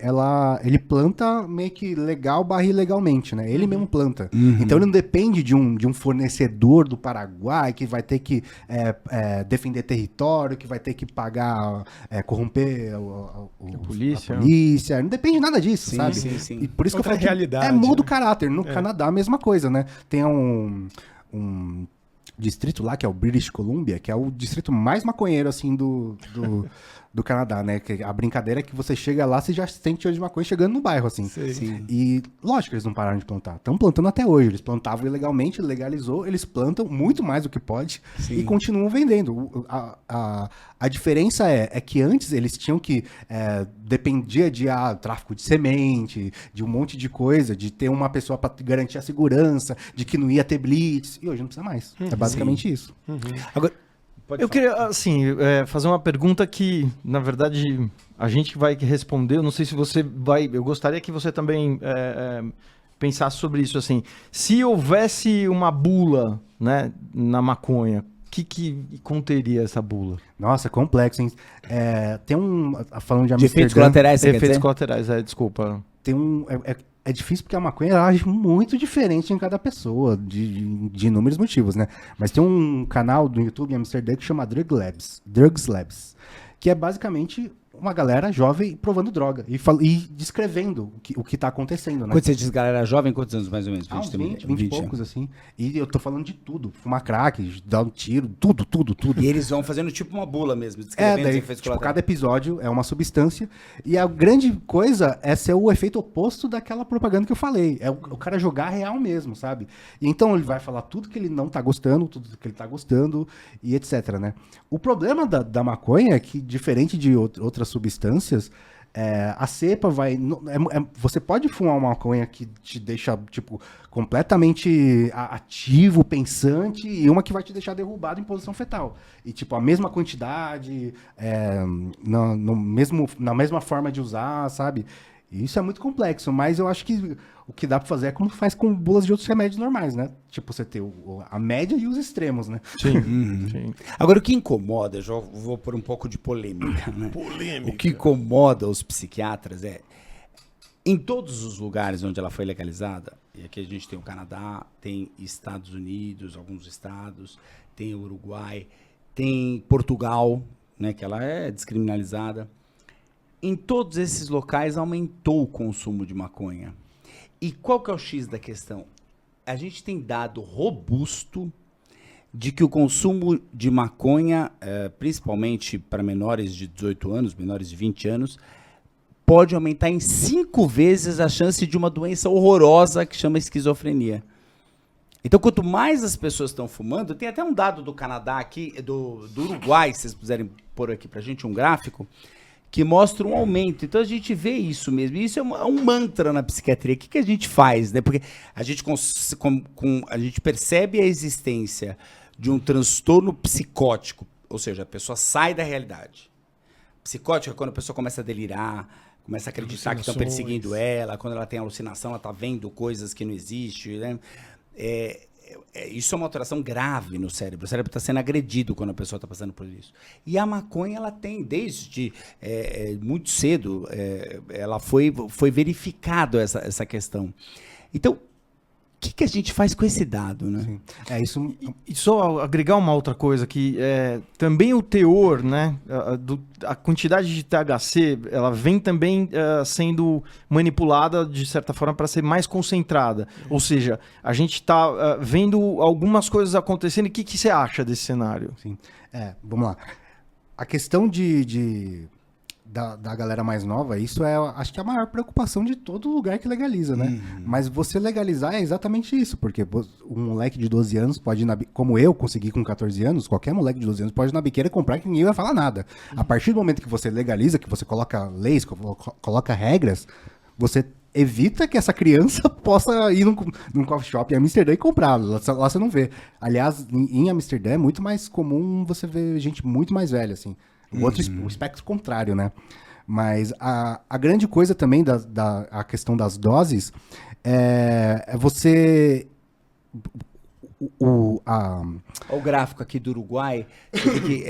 D: ele planta meio que legal / ilegalmente, né? Ele mesmo planta. Então ele não depende de um fornecedor do Paraguai que vai ter que defender território, que vai ter que pagar, corromper a polícia. Não depende nada disso, sabe?
A: Sim.
D: E por isso
C: Outra
D: que eu falo
C: realidade,
D: muda o
C: né?
D: caráter. No Canadá, a mesma coisa, né? Tem um distrito lá, que é o British Columbia, que é o distrito mais maconheiro, assim, do Canadá, né? Que a brincadeira é que você chega lá, você já sente cheiro de maconha chegando no bairro, assim.
C: Sim.
D: E lógico que eles não pararam de plantar. Estão plantando até hoje. Eles plantavam ilegalmente, legalizou, eles plantam muito mais do que pode e continuam vendendo. A diferença é que antes eles tinham que dependia de tráfico de semente, de um monte de coisa, de ter uma pessoa para garantir a segurança, de que não ia ter blitz. E hoje não precisa mais. É basicamente isso.
A: Agora,
B: Eu queria, assim, fazer uma pergunta que, na verdade, a gente vai responder. Eu não sei se você vai... Eu gostaria que você também pensasse sobre isso, assim. Se houvesse uma bula, né, na maconha, o que conteria essa bula?
D: Nossa, complexo, hein? Tem falando de
A: de efeitos
D: Amsterdã,
A: colaterais, você quer
B: Efeitos
A: dizer?
B: colaterais, desculpa.
D: tem é difícil porque a maconha ela age muito diferente em cada pessoa, de inúmeros motivos, né? Mas tem um canal do YouTube em Amsterdã que chama Drugs Labs, que é basicamente uma galera jovem provando droga e descrevendo o que tá acontecendo, né?
A: Quando você diz galera jovem, quantos anos mais ou menos?
D: 20 e poucos, assim. E eu tô falando de tudo. Fumar crack, dar um tiro, tudo.
A: E eles vão fazendo tipo uma bula mesmo,
D: É,
A: descrevendo os
D: daí,
A: efeitos
D: tipo,
A: colaterais.
D: cada episódio é uma substância. E a grande coisa é ser o efeito oposto daquela propaganda que eu falei. É o cara jogar real mesmo, sabe? E então ele vai falar tudo que ele não tá gostando, tudo que ele tá gostando e etc, né? O problema da maconha é que, diferente de outras substâncias, a cepa vai... você pode fumar uma maconha que te deixa, tipo, completamente ativo, pensante, e uma que vai te deixar derrubado em posição fetal. E, tipo, a mesma quantidade, na mesma forma de usar, sabe? E isso é muito complexo, mas eu acho que o que dá pra fazer é como faz com bulas de outros remédios normais, né? Tipo, você ter a média e os extremos, né?
B: Sim.
A: Agora, o que incomoda, eu já vou por um pouco de polêmica, né? O que incomoda os psiquiatras em todos os lugares onde ela foi legalizada, e aqui a gente tem o Canadá, tem Estados Unidos, alguns estados, tem o Uruguai, tem Portugal, né, que ela é descriminalizada. Em todos esses locais aumentou o consumo de maconha. E qual que é o X da questão? A gente tem dado robusto de que o consumo de maconha, principalmente para menores de 18 anos, menores de 20 anos, pode aumentar em 5 vezes a chance de uma doença horrorosa que chama esquizofrenia. Então, quanto mais as pessoas estão fumando, tem até um dado do Canadá aqui, do Uruguai, se vocês puderem pôr aqui para a gente um gráfico, que mostra um aumento. Então a gente vê isso mesmo. E isso é um mantra na psiquiatria. O que a gente faz, né? Porque a gente, a gente percebe a existência de um transtorno psicótico, ou seja, a pessoa sai da realidade. Psicótico é quando a pessoa começa a delirar, começa a acreditar que estão perseguindo ela, quando ela tem alucinação, ela está vendo coisas que não existem, né? Isso é uma alteração grave no cérebro. O cérebro está sendo agredido quando a pessoa está passando por isso. E a maconha, ela tem, desde muito cedo, ela foi verificado essa questão. Então, o que a gente faz com esse dado, né?
D: Sim. Isso...
B: E só agregar uma outra coisa, que também o teor, né, a quantidade de THC, ela vem também sendo manipulada, de certa forma, para ser mais concentrada. Ou seja, a gente está vendo algumas coisas acontecendo. E o que você acha desse cenário?
D: Sim. Vamos lá. A questão da galera mais nova, isso acho que é a maior preocupação de todo lugar que legaliza, né? Mas você legalizar é exatamente isso, porque um moleque de 12 anos pode ir como eu consegui com 14 anos, qualquer moleque de 12 anos pode ir na biqueira comprar que ninguém vai falar nada. A partir do momento que você legaliza, que você coloca leis, coloca regras, você evita que essa criança possa ir num coffee shop em Amsterdã e comprar. Lá você não vê. Aliás, em Amsterdã é muito mais comum você ver gente muito mais velha, assim. O espectro contrário, né? Mas a grande coisa também a questão das doses é você...
A: Olha o gráfico aqui do Uruguai. Que,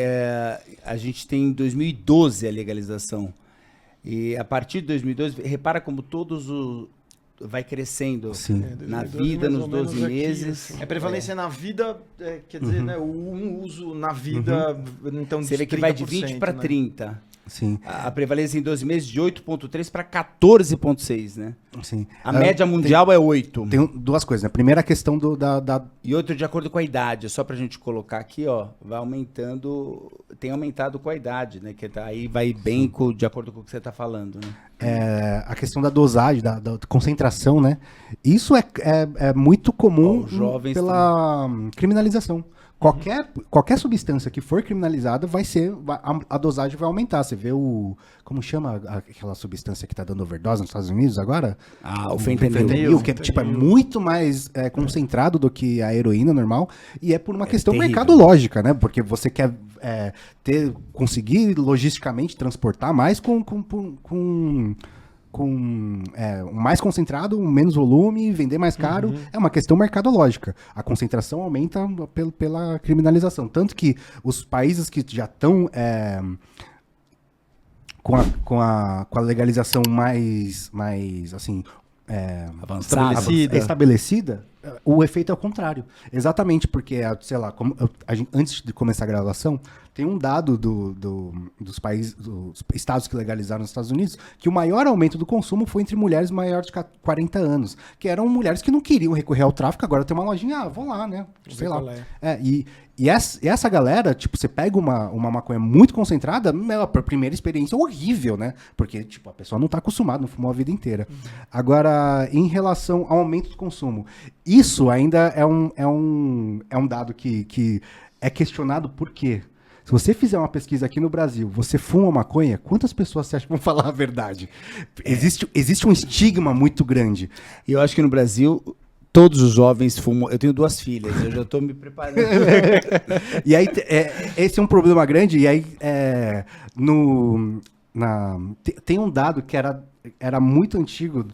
A: a gente tem em 2012 a legalização. E a partir de 2012, repara como vai crescendo na vida, nos 12 meses.
C: Aqui, assim.
B: Prevalência na vida, quer dizer, né, um uso na vida, então
A: você vê que vai de 20 para 30.
D: Sim.
A: A prevalência em 12 meses de 8,3 para 14,6, né?
D: Sim.
A: A média mundial é 8.
D: Tem duas coisas, né? Primeiro a questão
A: E outro de acordo com a idade, só pra gente colocar aqui, ó, vai aumentando, tem aumentado com a idade, né? Que aí vai bem de acordo com o que você tá falando, né?
D: A questão da dosagem, da concentração, né? Isso é muito comum pela criminalização. Qualquer substância que for criminalizada a dosagem vai aumentar. Você vê como chama aquela substância que está dando overdose nos Estados Unidos agora?
A: O fentanil.
D: Que é muito mais concentrado do que a heroína normal. E é por uma questão mercadológica, né? Porque você quer conseguir logisticamente transportar mais com mais concentrado, menos volume, vender mais caro, é uma questão mercadológica. A concentração aumenta pela criminalização. Tanto que os países que já estão com a legalização mais assim,
A: Avançada.
D: estabelecida, o efeito é o contrário. Exatamente porque, sei lá, antes de começar a gravação, tem um dado dos países, dos estados que legalizaram nos Estados Unidos, que o maior aumento do consumo foi entre mulheres maiores de 40 anos, que eram mulheres que não queriam recorrer ao tráfico, agora tem uma lojinha, vou lá, né? Sei lá. E essa galera, tipo, você pega uma maconha muito concentrada, a primeira experiência é horrível, né? Porque, tipo, a pessoa não tá acostumada, não fumou a vida inteira. Agora, em relação ao aumento do consumo, isso ainda é um dado que é questionado por quê? Se você fizer uma pesquisa aqui no Brasil, você fuma maconha, quantas pessoas você acha que vão falar a verdade? Existe um estigma muito grande.
A: E eu acho que no Brasil, todos os jovens fumam. Eu tenho 2 filhas, eu já estou me preparando.
D: E aí, esse é um problema grande. E aí, tem um dado que era muito antigo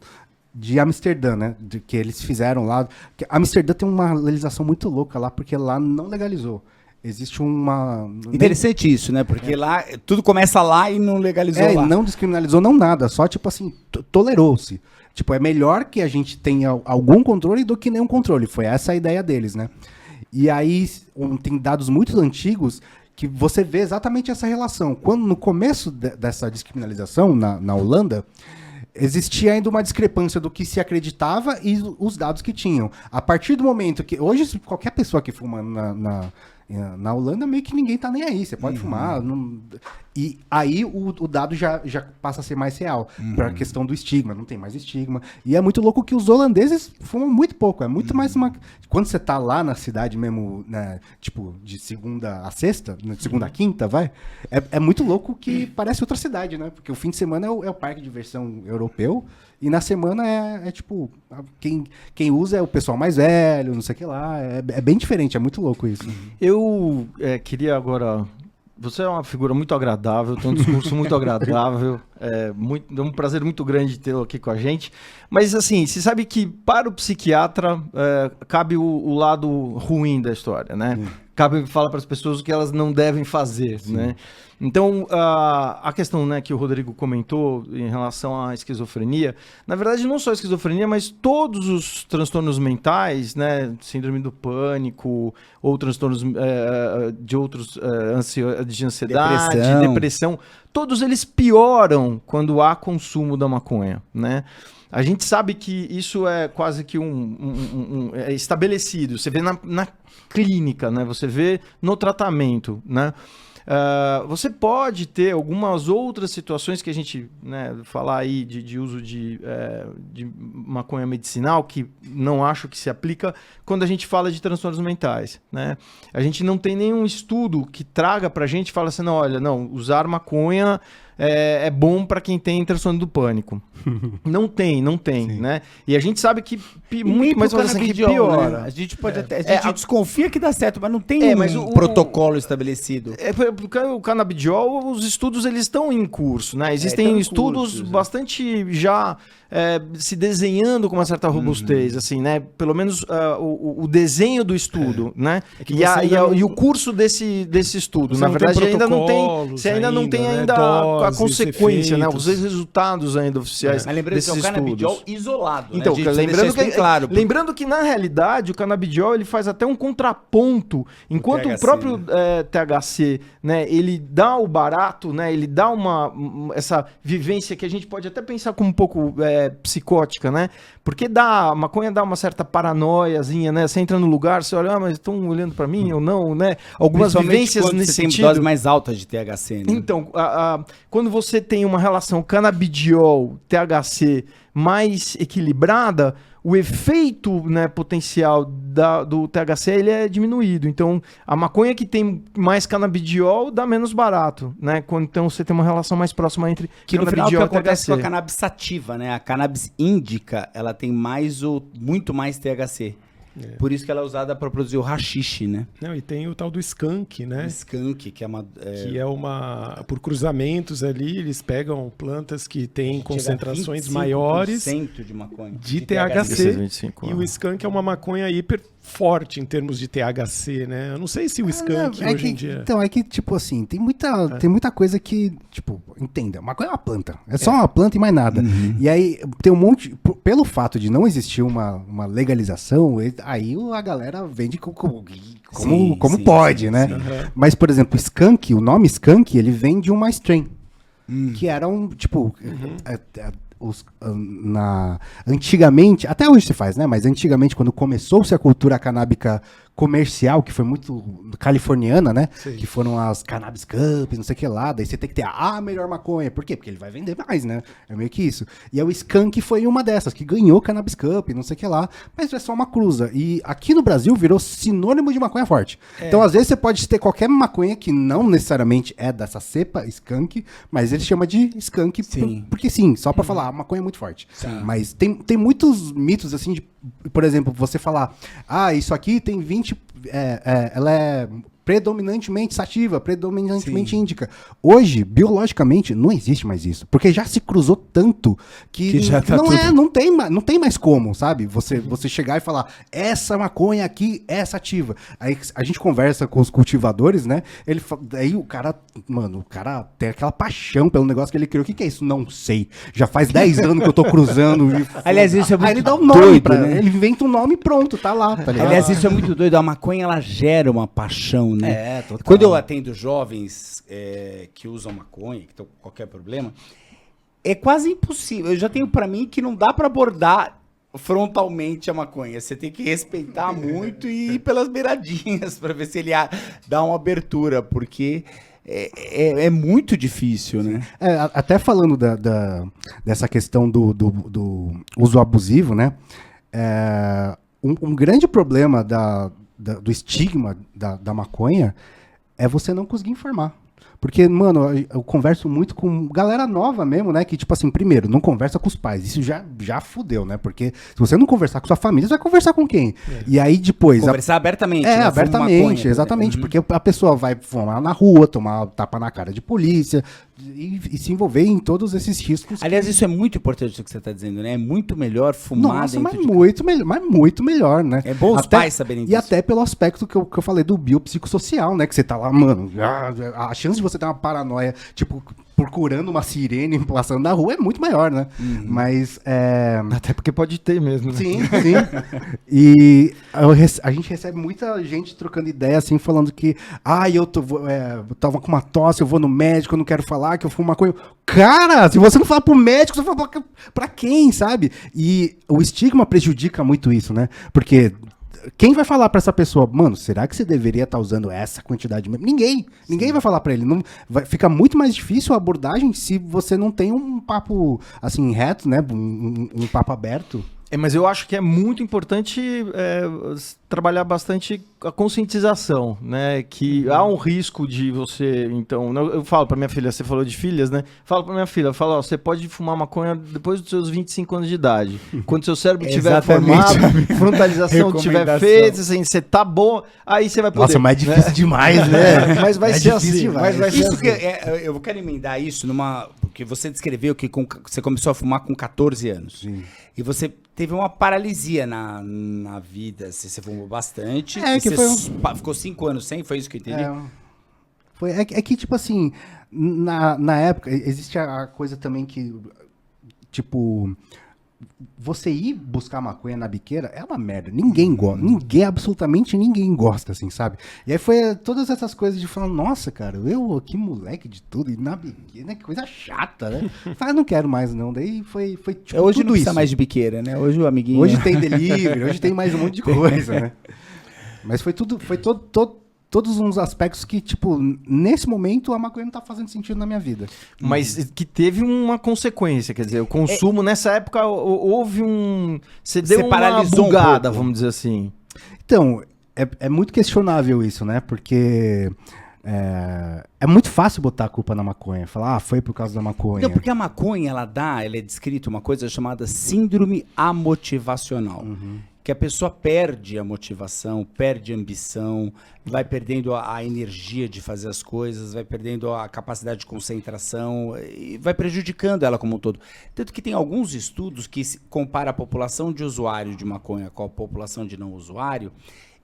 D: de Amsterdã, né? Que eles fizeram lá. Que Amsterdã tem uma legalização muito louca lá, porque lá não legalizou. Existe uma...
A: Interessante isso, né? Porque lá, tudo começa lá e não legalizou lá.
D: Não descriminalizou, não nada. Só, tipo assim, tolerou-se. Tipo, é melhor que a gente tenha algum controle do que nenhum controle. Foi essa a ideia deles, né? E aí, tem dados muito antigos que você vê exatamente essa relação. Quando, no começo dessa descriminalização, na Holanda, existia ainda uma discrepância do que se acreditava e os dados que tinham. A partir do momento que... Hoje, qualquer pessoa que fuma na Holanda, meio que ninguém tá nem aí. Você pode fumar. E aí o dado já passa a ser mais real. Pra questão do estigma. Não tem mais estigma. E é muito louco que os holandeses fumam muito pouco. É muito mais uma... Quando você tá lá na cidade mesmo, né, tipo, de segunda a sexta, de segunda a quinta, vai. É muito louco que parece outra cidade, né? Porque o fim de semana é o parque de diversão europeu. E na semana tipo, quem usa é o pessoal mais velho, não sei o que lá. É bem diferente, é muito louco isso.
B: Eu queria agora... Você é uma figura muito agradável, tem um discurso muito agradável, é um prazer muito grande tê-lo aqui com a gente. Mas assim, você sabe que para o psiquiatra cabe o lado ruim da história, né? Cabe falar para as pessoas o que elas não devem fazer, né? Então, a questão, né, que o Rodrigo comentou em relação à esquizofrenia, na verdade não só a esquizofrenia, mas todos os transtornos mentais, né, síndrome do pânico, ou transtornos de outros, de ansiedade, depressão, todos eles pioram quando há consumo da maconha, né? A gente sabe que isso é quase que é estabelecido, você vê na clínica, né, você vê no tratamento, né? Você pode ter algumas outras situações que a gente, né, falar aí de uso de maconha medicinal, que não acho que se aplica quando a gente fala de transtornos mentais, né? A gente não tem nenhum estudo que traga pra gente e fala assim, não, olha, não, usar maconha é bom para quem tem transtorno do pânico. Não tem, né? E a gente sabe que muito mais assim, que piora.
A: Né? A gente pode até... A gente desconfia que dá certo, mas não tem um protocolo estabelecido.
B: Porque o canabidiol, os estudos eles estão em curso, né? Existem estudos bastante já se desenhando com uma certa robustez, assim, né? Pelo menos o desenho do estudo, né? E o curso desse estudo, na verdade, ainda não tem. Você ainda não tem ainda a consequência, né? Os resultados ainda oficiais.
A: Mas lembrando que é o canabidiol isolado.
B: Então,
A: né?
B: lembrando que na realidade o canabidiol ele faz até um contraponto, enquanto o próprio THC, né? Ele dá o barato, né? Ele dá essa vivência que a gente pode até pensar como um pouco psicótica, né? Porque a maconha dá uma certa paranoiazinha, né? Você entra no lugar, você olha, mas estão olhando para mim ou não, né? Algumas vivências nesse sentido.
A: Tem doses mais altas de THC, né?
B: Então, quando você tem uma relação canabidiol-THC mais equilibrada, o efeito, né, potencial do THC ele é diminuído. Então, a maconha que tem mais canabidiol dá menos barato, né? Então, você tem uma relação mais próxima entre
A: canabidiol e THC. Que acontece com a cannabis sativa, né? A cannabis índica, ela tem muito mais THC. Por isso que ela é usada para produzir o haxixe, né?
C: Não, e tem o tal do skunk, né?
A: O skunk, que é uma...
C: Que é uma... Por cruzamentos ali, eles pegam plantas que têm concentrações maiores
A: de maconha.
C: De THC. E o skunk é uma maconha hiper forte em termos de THC, né? Eu não sei se o skunk hoje em dia...
D: Então, é que, tipo assim, tem muita coisa que, tipo, entenda, maconha é uma planta. É só uma planta e mais nada. E aí, tem um monte... Pelo fato de não existir uma legalização, aí a galera vende como pode, né?
C: Sim.
D: Mas, por exemplo, skunk, o nome skunk, ele vem de uma strain. Que era um, tipo... Antigamente, até hoje se faz, né? Mas antigamente, quando começou-se a cultura canábica comercial, que foi muito californiana, né?
C: Sim.
D: Que foram as Cannabis Cup, não sei o que lá. Daí você tem que ter a melhor maconha. Por quê? Porque ele vai vender mais, né? É meio que isso. E o skunk foi uma dessas, que ganhou Cannabis Cup, não sei o que lá. Mas é só uma cruza. E aqui no Brasil virou sinônimo de maconha forte. Então, às vezes, você pode ter qualquer maconha que não necessariamente é dessa cepa, skunk, mas ele chama de skunk porque sim, só pra falar, a maconha é muito forte. Mas tem muitos mitos, assim, de, por exemplo, você falar, isso aqui tem 20, ela é predominantemente sativa, predominantemente índica. Hoje, biologicamente, não existe mais isso. Porque já se cruzou tanto que
A: já tá
D: não tem mais como, sabe? Você chegar e falar, essa maconha aqui é sativa. Aí a gente conversa com os cultivadores, né? Aí o cara tem aquela paixão pelo negócio que ele criou. O que é isso? Não sei. Já faz 10 anos que eu tô cruzando.
A: Aliás, isso é muito
D: Aí ele dá um nome
A: doido,
D: pra...
A: né?
D: Ele inventa um nome e pronto, tá lá, tá ligado?
A: Aliás, isso é muito doido. A maconha, ela gera uma paixão, né?
D: Total.
A: Quando eu atendo jovens que usam maconha, que estão com qualquer problema, é quase impossível. Eu já tenho pra mim que não dá pra abordar frontalmente a maconha. Você tem que respeitar muito e ir pelas beiradinhas pra ver se ele dá uma abertura, porque é muito difícil, né?
D: Até falando dessa questão do uso abusivo, né? Um grande problema do estigma da maconha é você não conseguir informar. Porque, mano, eu converso muito com galera nova mesmo, né? Que, tipo assim, primeiro, não conversa com os pais. Isso já fudeu, né? Porque se você não conversar com sua família, você vai conversar com quem? E aí depois...
A: Conversar abertamente. Né?
D: Abertamente,
A: Maconha,
D: exatamente. Porque a pessoa vai fumar na rua, tomar tapa na cara de polícia e se envolver em todos esses riscos.
A: Aliás, isso é muito importante o que você está dizendo, né? É muito melhor fumar
D: Nossa,
A: dentro
D: mas muito melhor, né?
A: É bom os pais saberem disso.
D: E até pelo aspecto que eu falei do biopsicossocial, né? Que você tá lá, mano, a chance de você ter uma paranoia, tipo, procurando uma sirene passando na rua é muito maior, né? Mas
B: Até porque pode ter mesmo, né?
D: Sim. E a gente recebe muita gente trocando ideia, assim, falando que eu tava com uma tosse, eu vou no médico, eu não quero falar que eu fumo maconha. Cara, se você não falar pro médico, você fala pra quem, sabe? E o estigma prejudica muito isso, né? Porque quem vai falar pra essa pessoa, mano, será que você deveria estar usando essa quantidade? Ninguém vai falar pra ele. Fica muito mais difícil a abordagem se você não tem um papo, assim, reto, né? Um papo aberto.
B: Mas eu acho que é muito importante trabalhar bastante a conscientização, né? Que há um risco de você, então... Eu falo pra minha filha, você falou de filhas, né? Falo pra minha filha, você pode fumar maconha depois dos seus 25 anos de idade. Quando seu cérebro estiver formado, frontalização estiver feita, assim, você tá bom, aí você vai poder.
D: Nossa, mas é difícil demais, né?
B: Mas vai ser assim. Mas vai ser
A: Isso
B: assim.
A: eu quero emendar isso porque você descreveu que você começou a fumar com 14 anos.
D: Sim.
A: E você teve uma paralisia na vida. Você fumou bastante. Ficou 5 anos sem, foi isso que eu entendi?
D: É que, tipo assim, na época, existe a coisa também que, tipo, você ir buscar maconha na biqueira é uma merda. Ninguém gosta. Absolutamente ninguém gosta, assim, sabe? E aí foi todas essas coisas de falar, nossa, cara, que moleque de tudo, e na biqueira, que coisa chata, né? Falei, não quero mais, não. Daí foi tipo,
A: hoje
D: tudo
A: não precisa
D: isso.
A: mais de biqueira, né? Hoje o amiguinho...
D: Hoje tem delivery, hoje tem mais um monte de coisa, né? Mas foi todos uns aspectos que, tipo, nesse momento a maconha não tá fazendo sentido na minha vida.
B: Mas que teve uma consequência, quer dizer, o consumo nessa época houve você deu uma bugada, vamos dizer assim.
D: Então, é muito questionável isso, né? Porque é muito fácil botar a culpa na maconha. Falar, foi por causa da maconha.
A: Não, porque a maconha, ela é descrita uma coisa chamada síndrome amotivacional. que a pessoa perde a motivação, perde a ambição, vai perdendo a energia de fazer as coisas, vai perdendo a capacidade de concentração e vai prejudicando ela como um todo. Tanto que tem alguns estudos que comparam a população de usuário de maconha com a população de não usuário,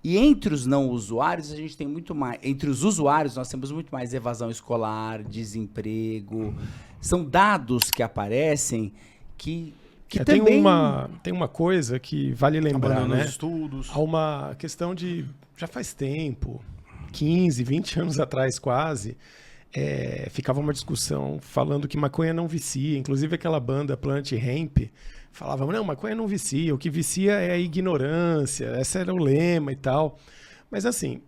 A: e entre os não usuários a gente tem muito mais, entre os usuários nós temos muito mais evasão escolar, desemprego, são dados que aparecem que também...
C: Tem uma coisa que vale lembrar, né?
B: Estudos.
C: Há uma questão de, já faz tempo, 15, 20 anos atrás quase, ficava uma discussão falando que maconha não vicia, inclusive aquela banda Plant Hemp falava, não, maconha não vicia, o que vicia é a ignorância, esse era o lema e tal. Mas assim,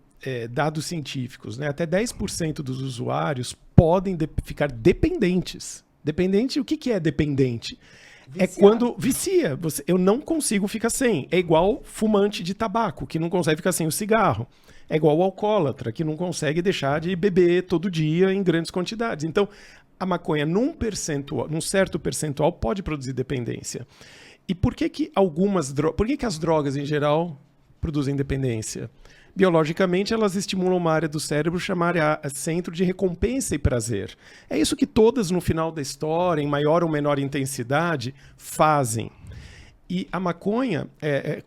C: dados científicos, né? Até 10% dos usuários podem ficar dependentes. Dependente, o que é dependente? É quando vicia. Eu não consigo ficar sem. É igual fumante de tabaco, que não consegue ficar sem o cigarro. É igual o alcoólatra, que não consegue deixar de beber todo dia em grandes quantidades. Então, a maconha, num certo percentual, pode produzir dependência. E por que as drogas, em geral, produzem dependência? Biologicamente, elas estimulam uma área do cérebro chamada centro de recompensa e prazer. É isso que todas, no final da história, em maior ou menor intensidade, fazem. E a maconha,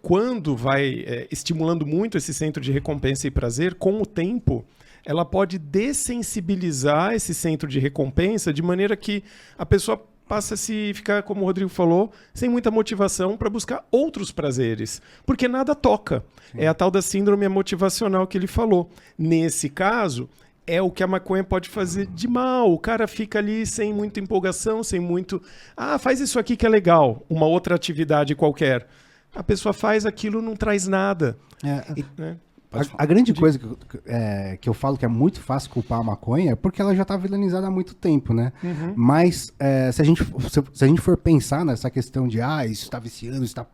C: quando vai estimulando muito esse centro de recompensa e prazer, com o tempo, ela pode dessensibilizar esse centro de recompensa de maneira que a pessoa passa a ficar, como o Rodrigo falou, sem muita motivação para buscar outros prazeres, porque nada toca. Sim. É a tal da síndrome motivacional que ele falou. Nesse caso, é o que a maconha pode fazer de mal. O cara fica ali sem muita empolgação, sem muito... faz isso aqui que é legal, uma outra atividade qualquer. A pessoa faz aquilo, não traz nada. Né?
D: A grande coisa que eu falo que é muito fácil culpar a maconha é porque ela já está vilanizada há muito tempo, né? Uhum. Mas se a gente for pensar nessa questão de isso está viciando, isso está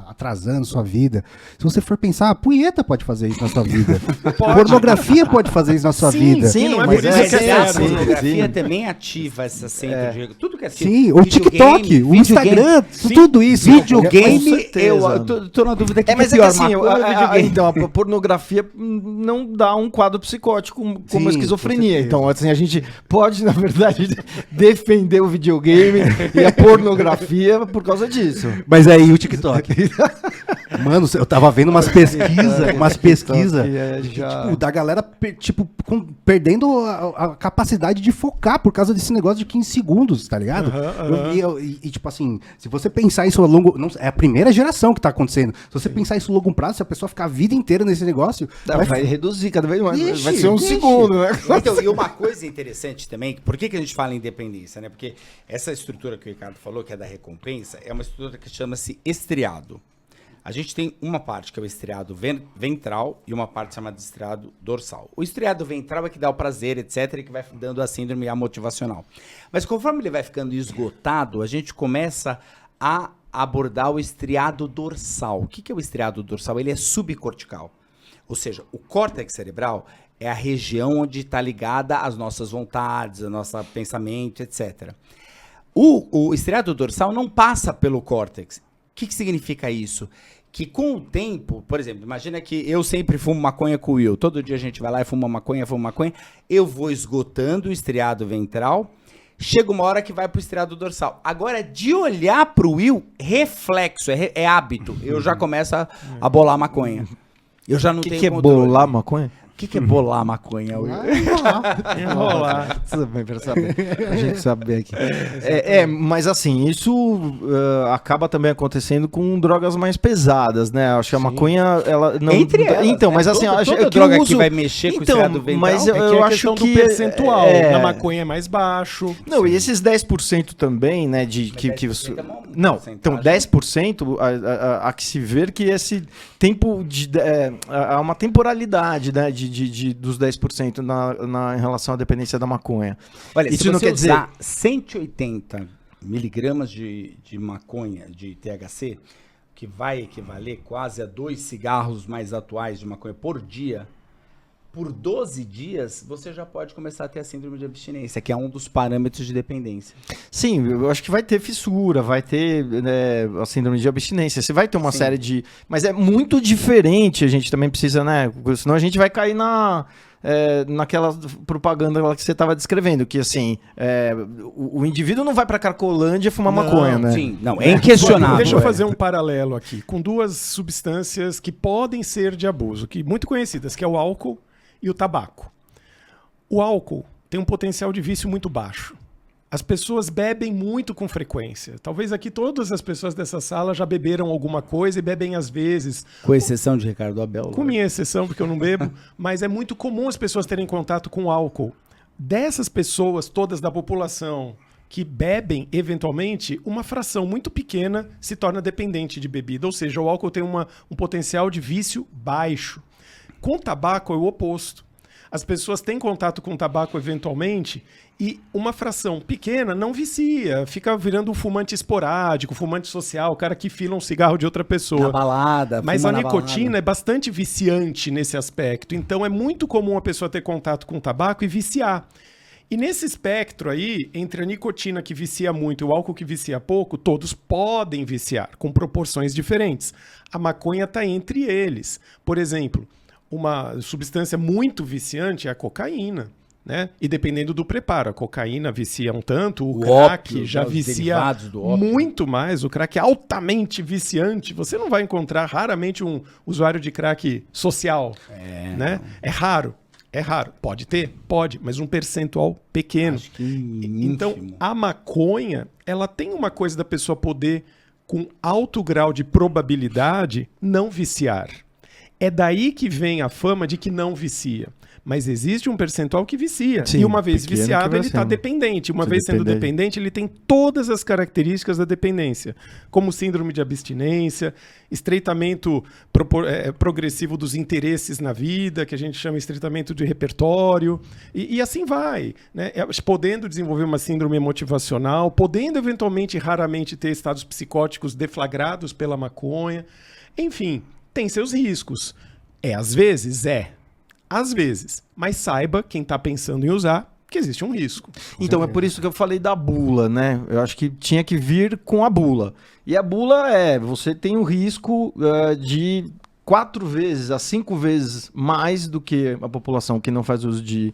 D: atrasando sua vida. Se você for pensar, a punheta pode fazer isso na sua vida. Pornografia pode fazer isso na sua vida.
B: Sim,
C: não é
B: mas
C: por isso que
A: a pornografia também ativa essa centro de... Tudo que é ativo.
D: Sim, o TikTok, o Instagram, tudo isso.
A: Videogame, eu tô na dúvida que
B: mas é pior, assim, então, a pornografia não dá um quadro psicótico como a esquizofrenia. Então, assim, a gente pode, na verdade, defender o videogame e a pornografia por causa disso.
D: Mas aí o TikTok. Mano, eu tava vendo umas pesquisas tipo, da galera perdendo a capacidade de focar por causa desse negócio de 15 segundos, tá ligado? E tipo assim, se você pensar isso a longo... é a primeira geração que tá acontecendo. Se você pensar isso a longo prazo, se a pessoa ficar a vida inteira nesse negócio...
B: Vai reduzir cada vez mais. Vai ser segundo, né?
A: Então, e uma coisa interessante também, por que a gente fala em independência, né? Porque essa estrutura que o Ricardo falou, que é da recompensa, é uma estrutura que chama-se estriado. A gente tem uma parte que é o estriado ventral e uma parte chamada de estriado dorsal. O estriado ventral é que dá o prazer, etc., e que vai dando a síndrome motivacional. Mas conforme ele vai ficando esgotado, a gente começa a abordar o estriado dorsal. O que é o estriado dorsal? Ele é subcortical. Ou seja, o córtex cerebral é a região onde está ligada às nossas vontades, ao nosso pensamento, etc. O estriado dorsal não passa pelo córtex. O que significa isso? Que com o tempo, por exemplo, imagina que eu sempre fumo maconha com o Will. Todo dia a gente vai lá e fuma maconha. Eu vou esgotando o estriado ventral. Chega uma hora que vai pro estriado dorsal. Agora, de olhar pro Will, reflexo, é hábito. Eu já começo a bolar maconha. Eu já não tenho controle.
B: O que é bolar maconha?
A: O que é bolar maconha?
B: Enrolar. Tudo bem, para saber. A gente saber aqui. Mas assim, isso acaba também acontecendo com drogas mais pesadas, né? Acho que a maconha, ela não...
A: Entre elas,
B: então, mas assim,
A: toda
B: acho que
A: droga
B: eu uso...
A: que vai mexer com o estriado ventral,
B: mas
C: eu
B: acho que
C: do percentual. Na maconha é mais baixo.
B: Não, e esses 10% também, né, não, então 10% há que se ver que esse tempo há uma temporalidade, né, dos 10% em relação à dependência da maconha.
A: Olha,
B: isso
A: se
B: não
A: você
B: quer dizer...
A: usar 180 miligramas de maconha, de THC, que vai equivaler quase a 2 cigarros mais atuais de maconha por dia, por 12 dias, você já pode começar a ter a síndrome de abstinência, que é um dos parâmetros de dependência.
B: Sim, eu acho que vai ter fissura, vai ter a síndrome de abstinência, você vai ter uma
A: Sim.
B: série de... Mas é muito diferente, a gente também precisa, né? Senão a gente vai cair naquela propaganda lá que você estava descrevendo, que assim, o indivíduo não vai para Cracolândia fumar maconha, né?
A: Sim, não, é inquestionável.
C: Deixa eu
A: é.
C: fazer um paralelo aqui com duas substâncias que podem ser de abuso, que muito conhecidas, que é o álcool e o tabaco. O álcool tem um potencial de vício muito baixo. As pessoas bebem muito com frequência. Talvez aqui todas as pessoas dessa sala já beberam alguma coisa e bebem às vezes.
A: Com exceção de Ricardo Abel.
C: Com minha exceção, porque eu não bebo. Mas é muito comum as pessoas terem contato com álcool. Dessas pessoas todas da população que bebem, eventualmente, uma fração muito pequena se torna dependente de bebida. Ou seja, o álcool tem um potencial de vício baixo. Com o tabaco é o oposto. As pessoas têm contato com o tabaco eventualmente e uma fração pequena não vicia, fica virando um fumante esporádico, fumante social, o cara que fila um cigarro de outra pessoa.
A: Na balada,
C: Mas
A: fuma
C: a
A: na
C: nicotina
A: balada.
C: é bastante viciante nesse aspecto. Então é muito comum a pessoa ter contato com o tabaco e viciar. E nesse espectro aí, entre a nicotina que vicia muito e o álcool que vicia pouco, todos podem viciar, com proporções diferentes. A maconha está entre eles. Por exemplo, uma substância muito viciante é a cocaína, né? E dependendo do preparo, a cocaína vicia um tanto, o crack
A: ópio,
C: já
A: os
C: vicia
A: derivados do ópio.
C: muito mais, o crack é altamente viciante. Você não vai encontrar raramente um usuário de crack social, né? É raro. É raro. Pode ter? Pode, mas um percentual pequeno.
A: Acho que
C: Então,
A: ínfimo.
C: a maconha, ela tem uma coisa da pessoa poder, com alto grau de probabilidade, não viciar. É daí que vem a fama de que não vicia. Mas existe um percentual que vicia.
B: Sim,
C: e uma vez
B: pequeno
C: viciado,
B: que vai
C: ele está
B: sendo.
C: dependente. Uma
B: Se
C: vez sendo
B: depender.
C: dependente, ele tem todas as características da dependência, como síndrome de abstinência, estreitamento progressivo dos interesses na vida, que a gente chama estreitamento de repertório, e assim vai, né? Podendo desenvolver uma síndrome motivacional, podendo eventualmente, raramente, ter estados psicóticos deflagrados pela maconha. Enfim, tem seus riscos. Às vezes. Às vezes. Mas saiba, quem está pensando em usar, que existe um risco.
B: Então, é por isso que eu falei da bula, né? Eu acho que tinha que vir com a bula. E a bula você tem o risco de 4 vezes a 5 vezes mais do que a população que não faz uso de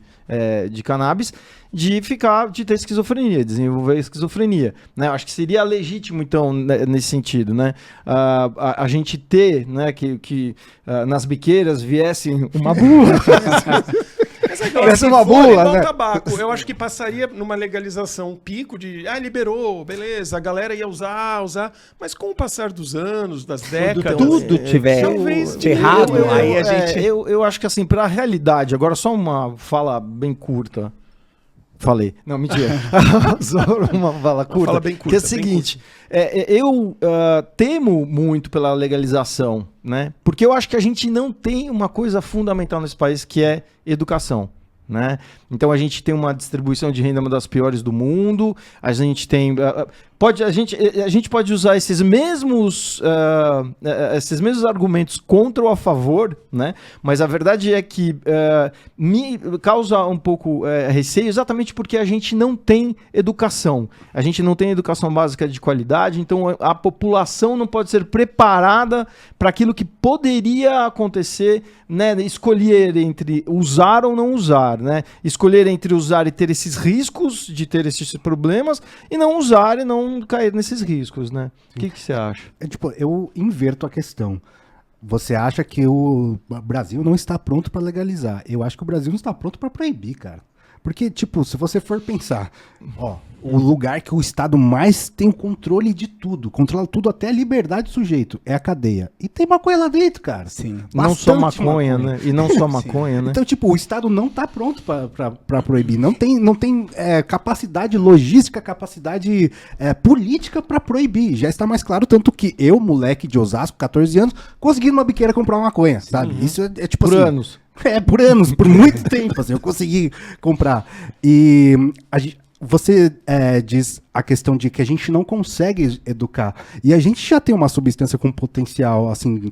B: cannabis, de ter esquizofrenia, desenvolver esquizofrenia, né? Eu acho que seria legítimo, então, nesse sentido, né? A gente ter, né, que nas biqueiras viesse uma bula.
C: Essa
B: uma bula, né?
C: O tabaco, eu acho que passaria numa legalização um pico de, liberou, beleza, a galera ia usar, mas com o passar dos anos, das décadas,
A: Tudo tiver
C: talvez
A: errado, aí a gente...
B: Eu acho que assim, pra realidade, agora só uma fala bem curta. Falei. Não, mentira. Só uma fala curta.
C: Fala bem curta,
B: que é o
C: bem
B: seguinte, eu temo muito pela legalização, né? Porque eu acho que a gente não tem uma coisa fundamental nesse país que é educação, né? Então a gente tem uma distribuição de renda uma das piores do mundo, a gente tem... a gente pode usar esses mesmos argumentos contra ou a favor, né? Mas a verdade é que me causa um pouco receio exatamente porque a gente não tem educação. A gente não tem educação básica de qualidade, então a população não pode ser preparada para aquilo que poderia acontecer, né? Escolher entre usar ou não usar, né? Escolher entre usar e ter esses riscos de ter esses problemas e não usar e não cair nesses riscos, né? O que você acha?
D: Eu inverto a questão. Você acha que o Brasil não está pronto para legalizar? Eu acho que o Brasil não está pronto para proibir, cara. Porque, se você for pensar, o lugar que o Estado mais tem controle de tudo, controla tudo, até a liberdade do sujeito, é a cadeia. E tem maconha lá dentro, cara.
A: Sim.
B: Não só
D: Bastante
B: maconha, né? E não só maconha, né?
D: Então, o Estado não está pronto para proibir. Não tem capacidade logística, capacidade política para proibir. Já está mais claro, tanto que eu, moleque de Osasco, 14 anos, consegui numa biqueira comprar uma maconha, sabe? Isso é tipo
B: Por
D: assim,
B: anos.
D: Por anos, por muito tempo, assim, eu consegui comprar. E você diz a questão de que a gente não consegue educar. E a gente já tem uma substância com potencial, assim,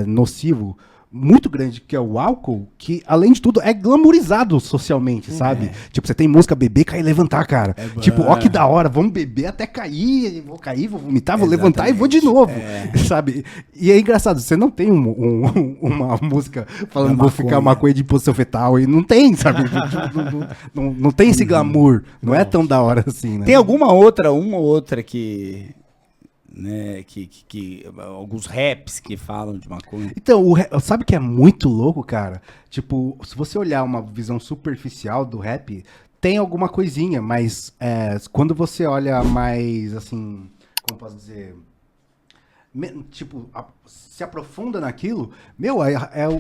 D: nocivo, muito grande, que é o álcool, que, além de tudo, é glamourizado socialmente, sabe? Tipo, você tem música beber, cair e levantar, cara. Tipo, ó que da hora, vamos beber até cair, vou vomitar, vou levantar e vou de novo, sabe? E é engraçado, você não tem uma música falando vou ficar maconha de posição fetal, e não tem, sabe? não tem esse glamour, não é tão da hora assim, né?
A: Tem uma ou outra que... Né, que alguns raps que falam de maconha.
D: Então, sabe o que é muito louco, cara? Tipo, se você olhar uma visão superficial do rap, tem alguma coisinha, mas quando você olha mais, assim, como posso dizer... tipo, se aprofunda naquilo, meu,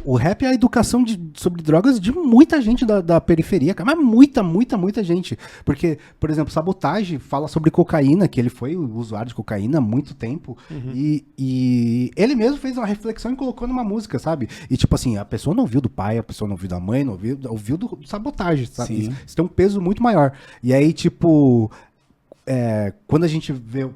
D: o rap é a educação sobre drogas de muita gente da periferia, cara, mas muita gente, porque, por exemplo, Sabotage fala sobre cocaína, que ele foi usuário de cocaína há muito tempo, e ele mesmo fez uma reflexão e colocou numa música, sabe? E tipo assim, a pessoa não ouviu do pai, a pessoa não ouviu da mãe, não ouviu do Sabotage, sabe? Isso tem um peso muito maior. E aí, tipo... quando a gente vê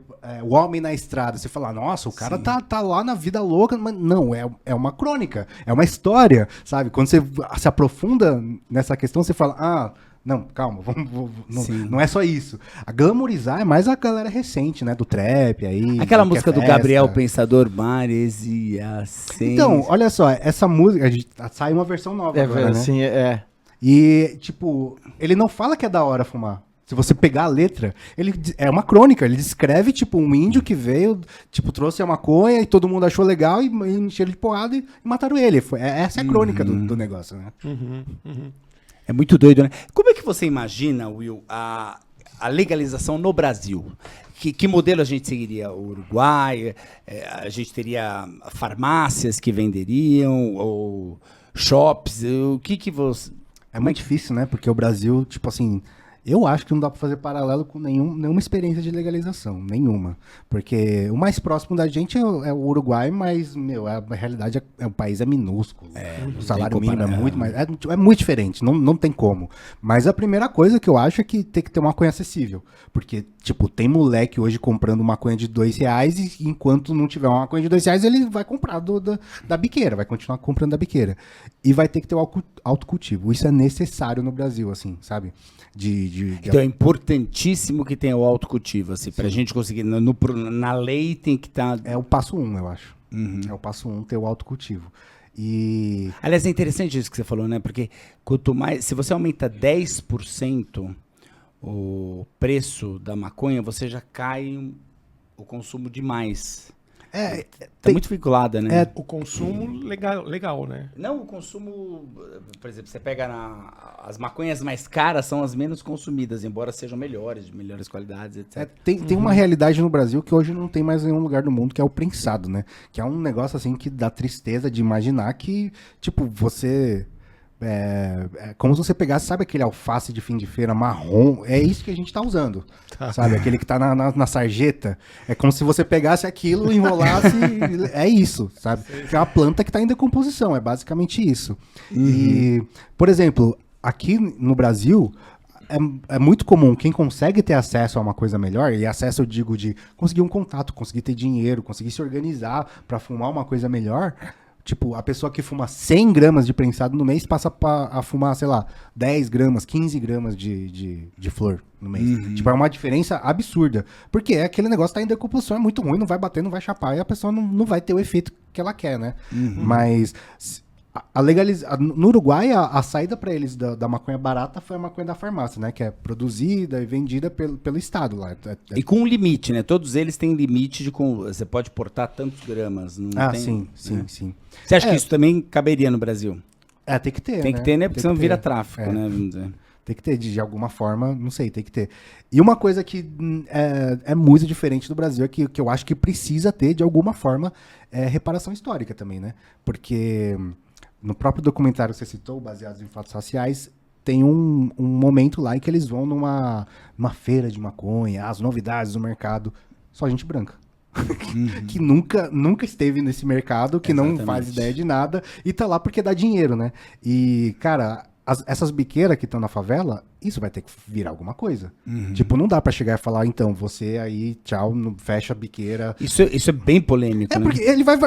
D: o homem na estrada, você fala, nossa, o cara tá lá na vida louca, mas não, é uma crônica, é uma história, sabe? Quando você se aprofunda nessa questão, você fala, não, calma, não é só isso. A glamourizar é mais a galera recente, né, do trap aí.
A: Aquela música do Gabriel Pensador, Maresia,
D: Então, olha só, essa música, sai uma versão nova agora, né?
B: Assim,
D: E, tipo, ele não fala que é da hora fumar. Se você pegar a letra, ele é uma crônica, ele descreve, tipo, um índio que veio, tipo, trouxe a maconha e todo mundo achou legal e encheram de porrada e mataram ele. Essa é a crônica do negócio, né?
A: É muito doido, né? Como é que você imagina, Will, a legalização no Brasil? Que modelo a gente seguiria? O Uruguai? A gente teria farmácias que venderiam? Ou shops? O que você...
D: É muito difícil, né? Porque o Brasil, tipo assim... Eu acho que não dá pra fazer paralelo com nenhuma experiência de legalização, nenhuma. Porque o mais próximo da gente é o Uruguai, mas, meu, a realidade o país é minúsculo. O salário mínimo é muito mais... É muito diferente, não tem como. Mas a primeira coisa que eu acho é que tem que ter uma maconha acessível. Porque, tipo, tem moleque hoje comprando maconha de R$2 e enquanto não tiver uma maconha de R$2, ele vai comprar da biqueira, vai continuar comprando da biqueira. E vai ter que ter o autocultivo. Isso é necessário no Brasil, assim, sabe?
A: Então é importantíssimo que tenha o autocultivo, assim, pra gente conseguir, na lei tem que estar...
D: É o passo 1, eu acho. É o passo 1, ter o autocultivo. E...
A: Aliás, é interessante isso que você falou, né? Porque quanto mais, se você aumenta 10% o preço da maconha, você já cai o consumo demais. Tá muito vinculada, né?
C: O consumo legal, né?
A: Não, o consumo, por exemplo, você pega as maconhas mais caras são as menos consumidas, embora sejam melhores, de melhores qualidades, etc.
D: Tem uma realidade no Brasil que hoje não tem mais em nenhum lugar do mundo, que é o prensado, né? Que é um negócio assim que dá tristeza de imaginar que, tipo, você... É como se você pegasse, sabe aquele alface de fim de feira marrom? É isso que a gente tá usando, sabe? Aquele que tá na sarjeta. É como se você pegasse aquilo, enrolasse, é isso, sabe? Que é uma planta que tá em decomposição, é basicamente isso. E, por exemplo, aqui no Brasil, é muito comum quem consegue ter acesso a uma coisa melhor, e acesso eu digo de conseguir um contato, conseguir ter dinheiro, conseguir se organizar para fumar uma coisa melhor. Tipo, a pessoa que fuma 100 gramas de prensado no mês passa a fumar, sei lá, 10 gramas, 15 gramas de flor no mês. Tipo, é uma diferença absurda. Porque aquele negócio tá em decomposição, é muito ruim, não vai bater, não vai chapar, e a pessoa não vai ter o efeito que ela quer, né? Mas no Uruguai, a saída para eles da maconha barata foi a maconha da farmácia, né? Que é produzida e vendida pelo Estado lá.
A: E com um limite, né? Todos eles têm limite de... Você pode portar tantos gramas. Não tem,
D: sim.
A: Você acha que isso também caberia no Brasil?
D: Tem que ter,
A: Tem que ter, né? Porque senão vira tráfico, né? Vamos dizer.
D: Tem que ter, de alguma forma, não sei, tem que ter. E uma coisa que é muito diferente do Brasil, é que eu acho que precisa ter, de alguma forma, reparação histórica também, né? Porque... No próprio documentário que você citou, Baseados em Fatos Raciais, tem um momento lá em que eles vão numa feira de maconha, as novidades do mercado, só gente branca. Que nunca esteve nesse mercado, que não faz ideia de nada, e tá lá porque dá dinheiro, né? E, cara, essas biqueiras que estão na favela, isso vai ter que virar alguma coisa. Tipo, não dá pra chegar e falar, então, você aí, tchau, fecha a biqueira.
A: Isso é bem polêmico, né?
D: Porque ele vai,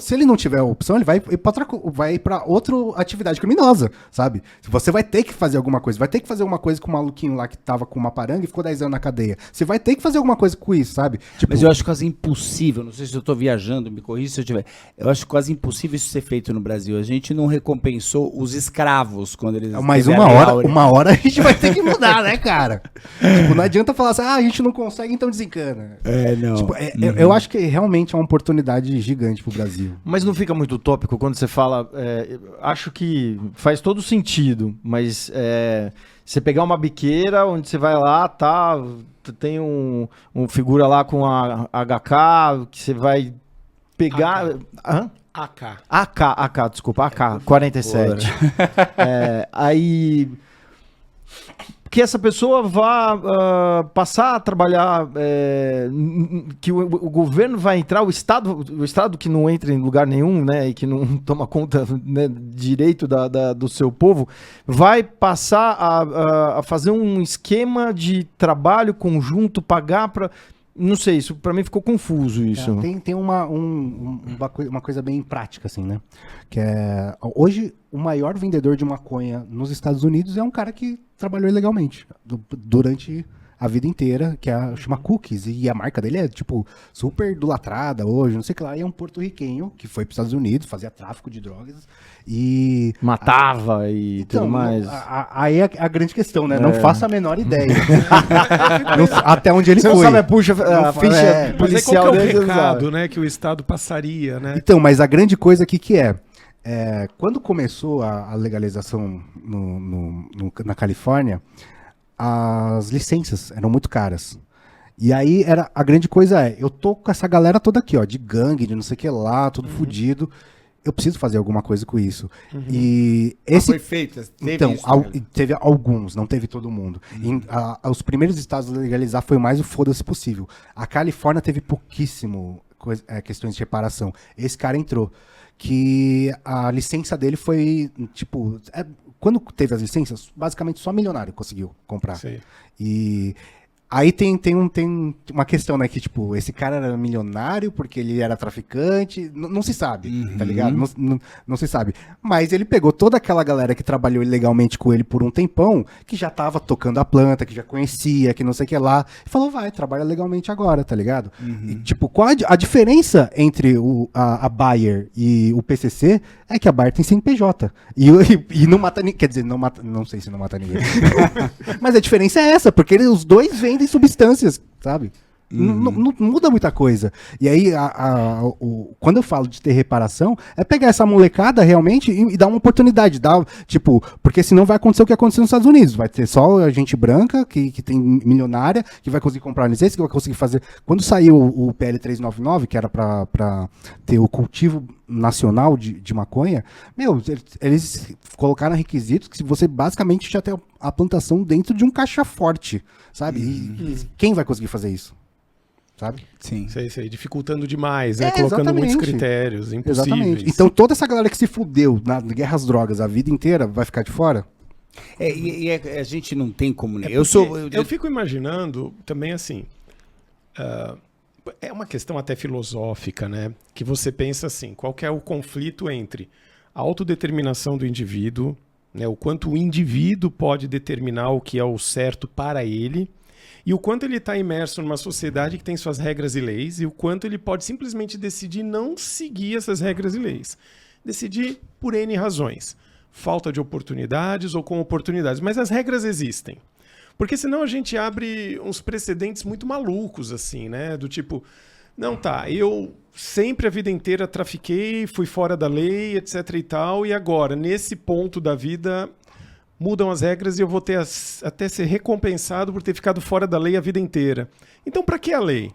D: se ele não tiver opção, ele vai pra outra atividade criminosa, sabe? Você vai ter que fazer alguma coisa. Vai ter que fazer alguma coisa com o maluquinho lá que tava com uma paranga e ficou 10 anos na cadeia. Você vai ter que fazer alguma coisa com isso, sabe? Tipo,
A: Mas eu acho quase impossível, não sei se eu tô viajando, me corrija se eu tiver. Eu acho quase impossível isso ser feito no Brasil. A gente não recompensou os escravos quando eles...
D: mas
A: teve a Lei Áurea.
D: uma hora a gente vai ter que mudar, né, cara? Tipo, não adianta falar assim, a gente não consegue, então desencana.
A: Não.
D: Tipo, eu acho que realmente é uma oportunidade gigante pro Brasil.
B: Mas não fica muito utópico quando você fala. Acho que faz todo sentido, mas você pegar uma biqueira onde você vai lá, tá? Tem um figura lá com a HK, que você vai pegar. AK, desculpa, AK-47. Aí. Que essa pessoa vá passar a trabalhar, que o governo vai entrar, o Estado que não entra em lugar nenhum, né, e que não toma conta, né, direito do seu povo, vai passar a fazer um esquema de trabalho conjunto, pagar para... Não sei, isso para mim ficou confuso isso.
D: Tem uma coisa bem prática, assim, né? Que é... Hoje, o maior vendedor de maconha nos Estados Unidos é um cara que trabalhou ilegalmente durante a vida inteira, que chama Cookies, e a marca dele é, tipo, super idolatrada hoje, não sei o que lá, e é um porto-riquenho que foi para os Estados Unidos, fazia tráfico de drogas e...
B: Matava e tudo mais.
D: Aí é a grande questão, né? Não faço a menor ideia. Até onde ele
B: Você
D: foi.
B: não sabe, puxa a ficha
C: Mas
B: policial
C: qual que é o
B: dele,
C: recado, né, que o Estado passaria, né?
D: Então, mas a grande coisa aqui que quando começou a legalização na Califórnia, as licenças eram muito caras. E aí a grande coisa eu tô com essa galera toda aqui, ó, de gangue, de não sei o que lá, tudo fudido. Eu preciso fazer alguma coisa com isso. E
A: Foi feito?
D: Então, teve alguns, não teve todo mundo. Os primeiros estados a legalizar foi o mais o foda-se possível. A Califórnia teve pouquíssimo questões de reparação. Esse cara entrou. Que a licença dele foi, tipo... quando teve as licenças, basicamente só milionário conseguiu comprar.
C: Sim.
D: E... Aí tem uma questão, né, que, tipo, esse cara era milionário porque ele era traficante, não se sabe, tá ligado? Não se sabe. Mas ele pegou toda aquela galera que trabalhou ilegalmente com ele por um tempão, que já tava tocando a planta, que já conhecia, que não sei o que lá, e falou, vai, trabalha legalmente agora, tá ligado? E, tipo, qual a diferença entre a Bayer e o PCC é que a Bayer tem CNPJ. E não mata ninguém, quer dizer, não sei se não mata ninguém. Mas a diferença é essa, porque os dois vendem substâncias, sabe? Não muda muita coisa. E aí, quando eu falo de ter reparação, é pegar essa molecada realmente e dar uma oportunidade. Tipo, porque senão vai acontecer o que aconteceu nos Estados Unidos. Vai ter só a gente branca, que tem milionária, que vai conseguir comprar licença, que vai conseguir fazer... Quando saiu o PL 399, que era pra ter o cultivo nacional de maconha, eles colocaram requisitos que você basicamente já tem a plantação dentro de um caixa forte, sabe? E quem vai conseguir fazer isso? Sabe?
A: Sim.
C: Sei, dificultando demais, né? Colocando muitos critérios impossíveis.
D: Exatamente. Então toda essa galera que se fudeu na guerra às drogas a vida inteira vai ficar de fora?
A: A gente não tem como...
C: Eu fico imaginando também assim... é uma questão até filosófica, né? Que você pensa assim, qual que é o conflito entre a autodeterminação do indivíduo, né? O quanto o indivíduo pode determinar o que é o certo para ele, e o quanto ele está imerso numa sociedade que tem suas regras e leis, e o quanto ele pode simplesmente decidir não seguir essas regras e leis. Decidir por N razões. Falta de oportunidades ou com oportunidades. Mas as regras existem. Porque senão a gente abre uns precedentes muito malucos, assim, né? Do tipo, não, tá, eu sempre a vida inteira trafiquei, fui fora da lei, etc e tal, e agora, nesse ponto da vida... mudam as regras e eu vou ter até ser recompensado por ter ficado fora da lei a vida inteira. Então, para que a lei?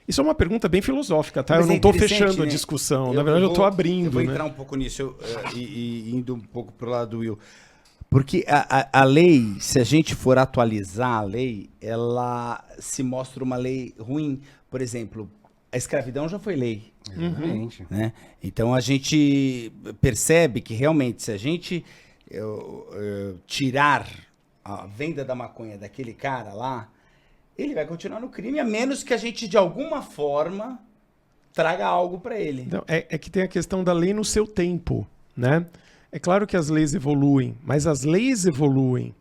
C: Isso é uma pergunta bem filosófica, tá?
A: Mas
C: eu não estou fechando a discussão. Na verdade, eu estou abrindo.
A: Eu vou entrar um pouco nisso e indo um pouco para o lado do Will. Porque a lei, se a gente for atualizar a lei, ela se mostra uma lei ruim. Por exemplo, a escravidão já foi lei.
D: Exatamente.
A: Né? Então, a gente percebe que realmente, se a gente... tirar a venda da maconha daquele cara lá, ele vai continuar no crime, a menos que a gente, de alguma forma, traga algo para ele.
C: Então, é que tem a questão da lei no seu tempo, né? É claro que as leis evoluem, mas as leis evoluem.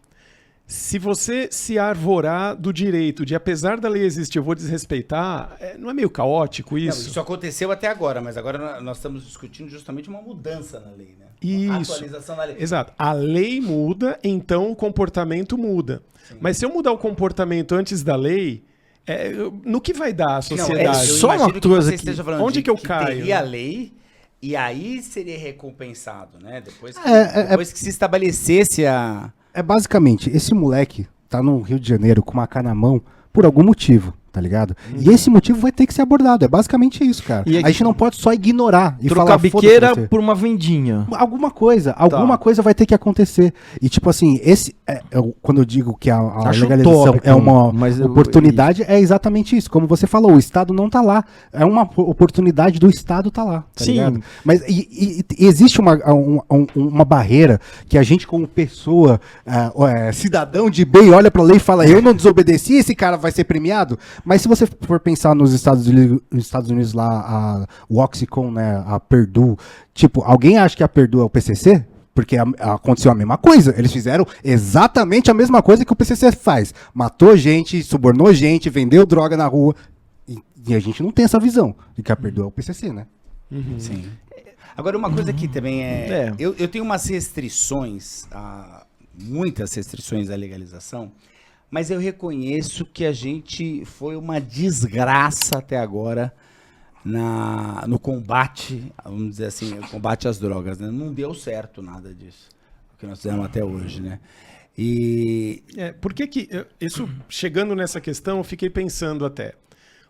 C: Se você se arvorar do direito de, apesar da lei existir, eu vou desrespeitar, não é meio caótico isso?
A: Não, isso aconteceu até agora, mas agora nós estamos discutindo justamente uma mudança na lei, né? Uma
C: Isso.
A: atualização da lei.
C: Exato. A lei muda, então o comportamento muda. Sim. Mas se eu mudar o comportamento antes da lei, no que vai dar a sociedade?
A: Não,
B: só uma coisa que...
C: Onde que eu caio?
A: Teria a lei e aí seria recompensado, né? Depois que se estabelecesse a...
D: É basicamente, esse moleque tá no Rio de Janeiro com uma cara na mão por algum motivo, tá ligado? E esse motivo vai ter que ser abordado, é basicamente isso, cara.
B: E
D: a gente não pode só ignorar e
B: trocar
D: falar,
B: biqueira por uma vendinha.
D: Alguma coisa coisa vai ter que acontecer. E tipo assim, quando eu digo que a legalização
B: tópico,
D: é uma oportunidade, é exatamente isso. Como você falou, o Estado não tá lá. É uma oportunidade do Estado tá lá, tá
B: Sim.
D: ligado? Mas existe uma barreira que a gente como pessoa, cidadão de bem, olha pra lei e fala, eu não desobedeci, esse cara vai ser premiado? Mas se você for pensar nos Estados Unidos lá, o Oxycontin, né, a Purdue, tipo, alguém acha que a Purdue é o PCC? Porque aconteceu a mesma coisa. Eles fizeram exatamente a mesma coisa que o PCC faz. Matou gente, subornou gente, vendeu droga na rua. E a gente não tem essa visão de que a Purdue é o PCC, né?
C: Uhum.
A: Sim. Agora, uma coisa que também eu tenho umas restrições, muitas restrições à legalização, mas eu reconheço que a gente foi uma desgraça até agora no combate, vamos dizer assim, o combate às drogas, né? Não deu certo nada disso, o que nós fizemos até hoje, né? E...
C: por que isso, chegando nessa questão, eu fiquei pensando até,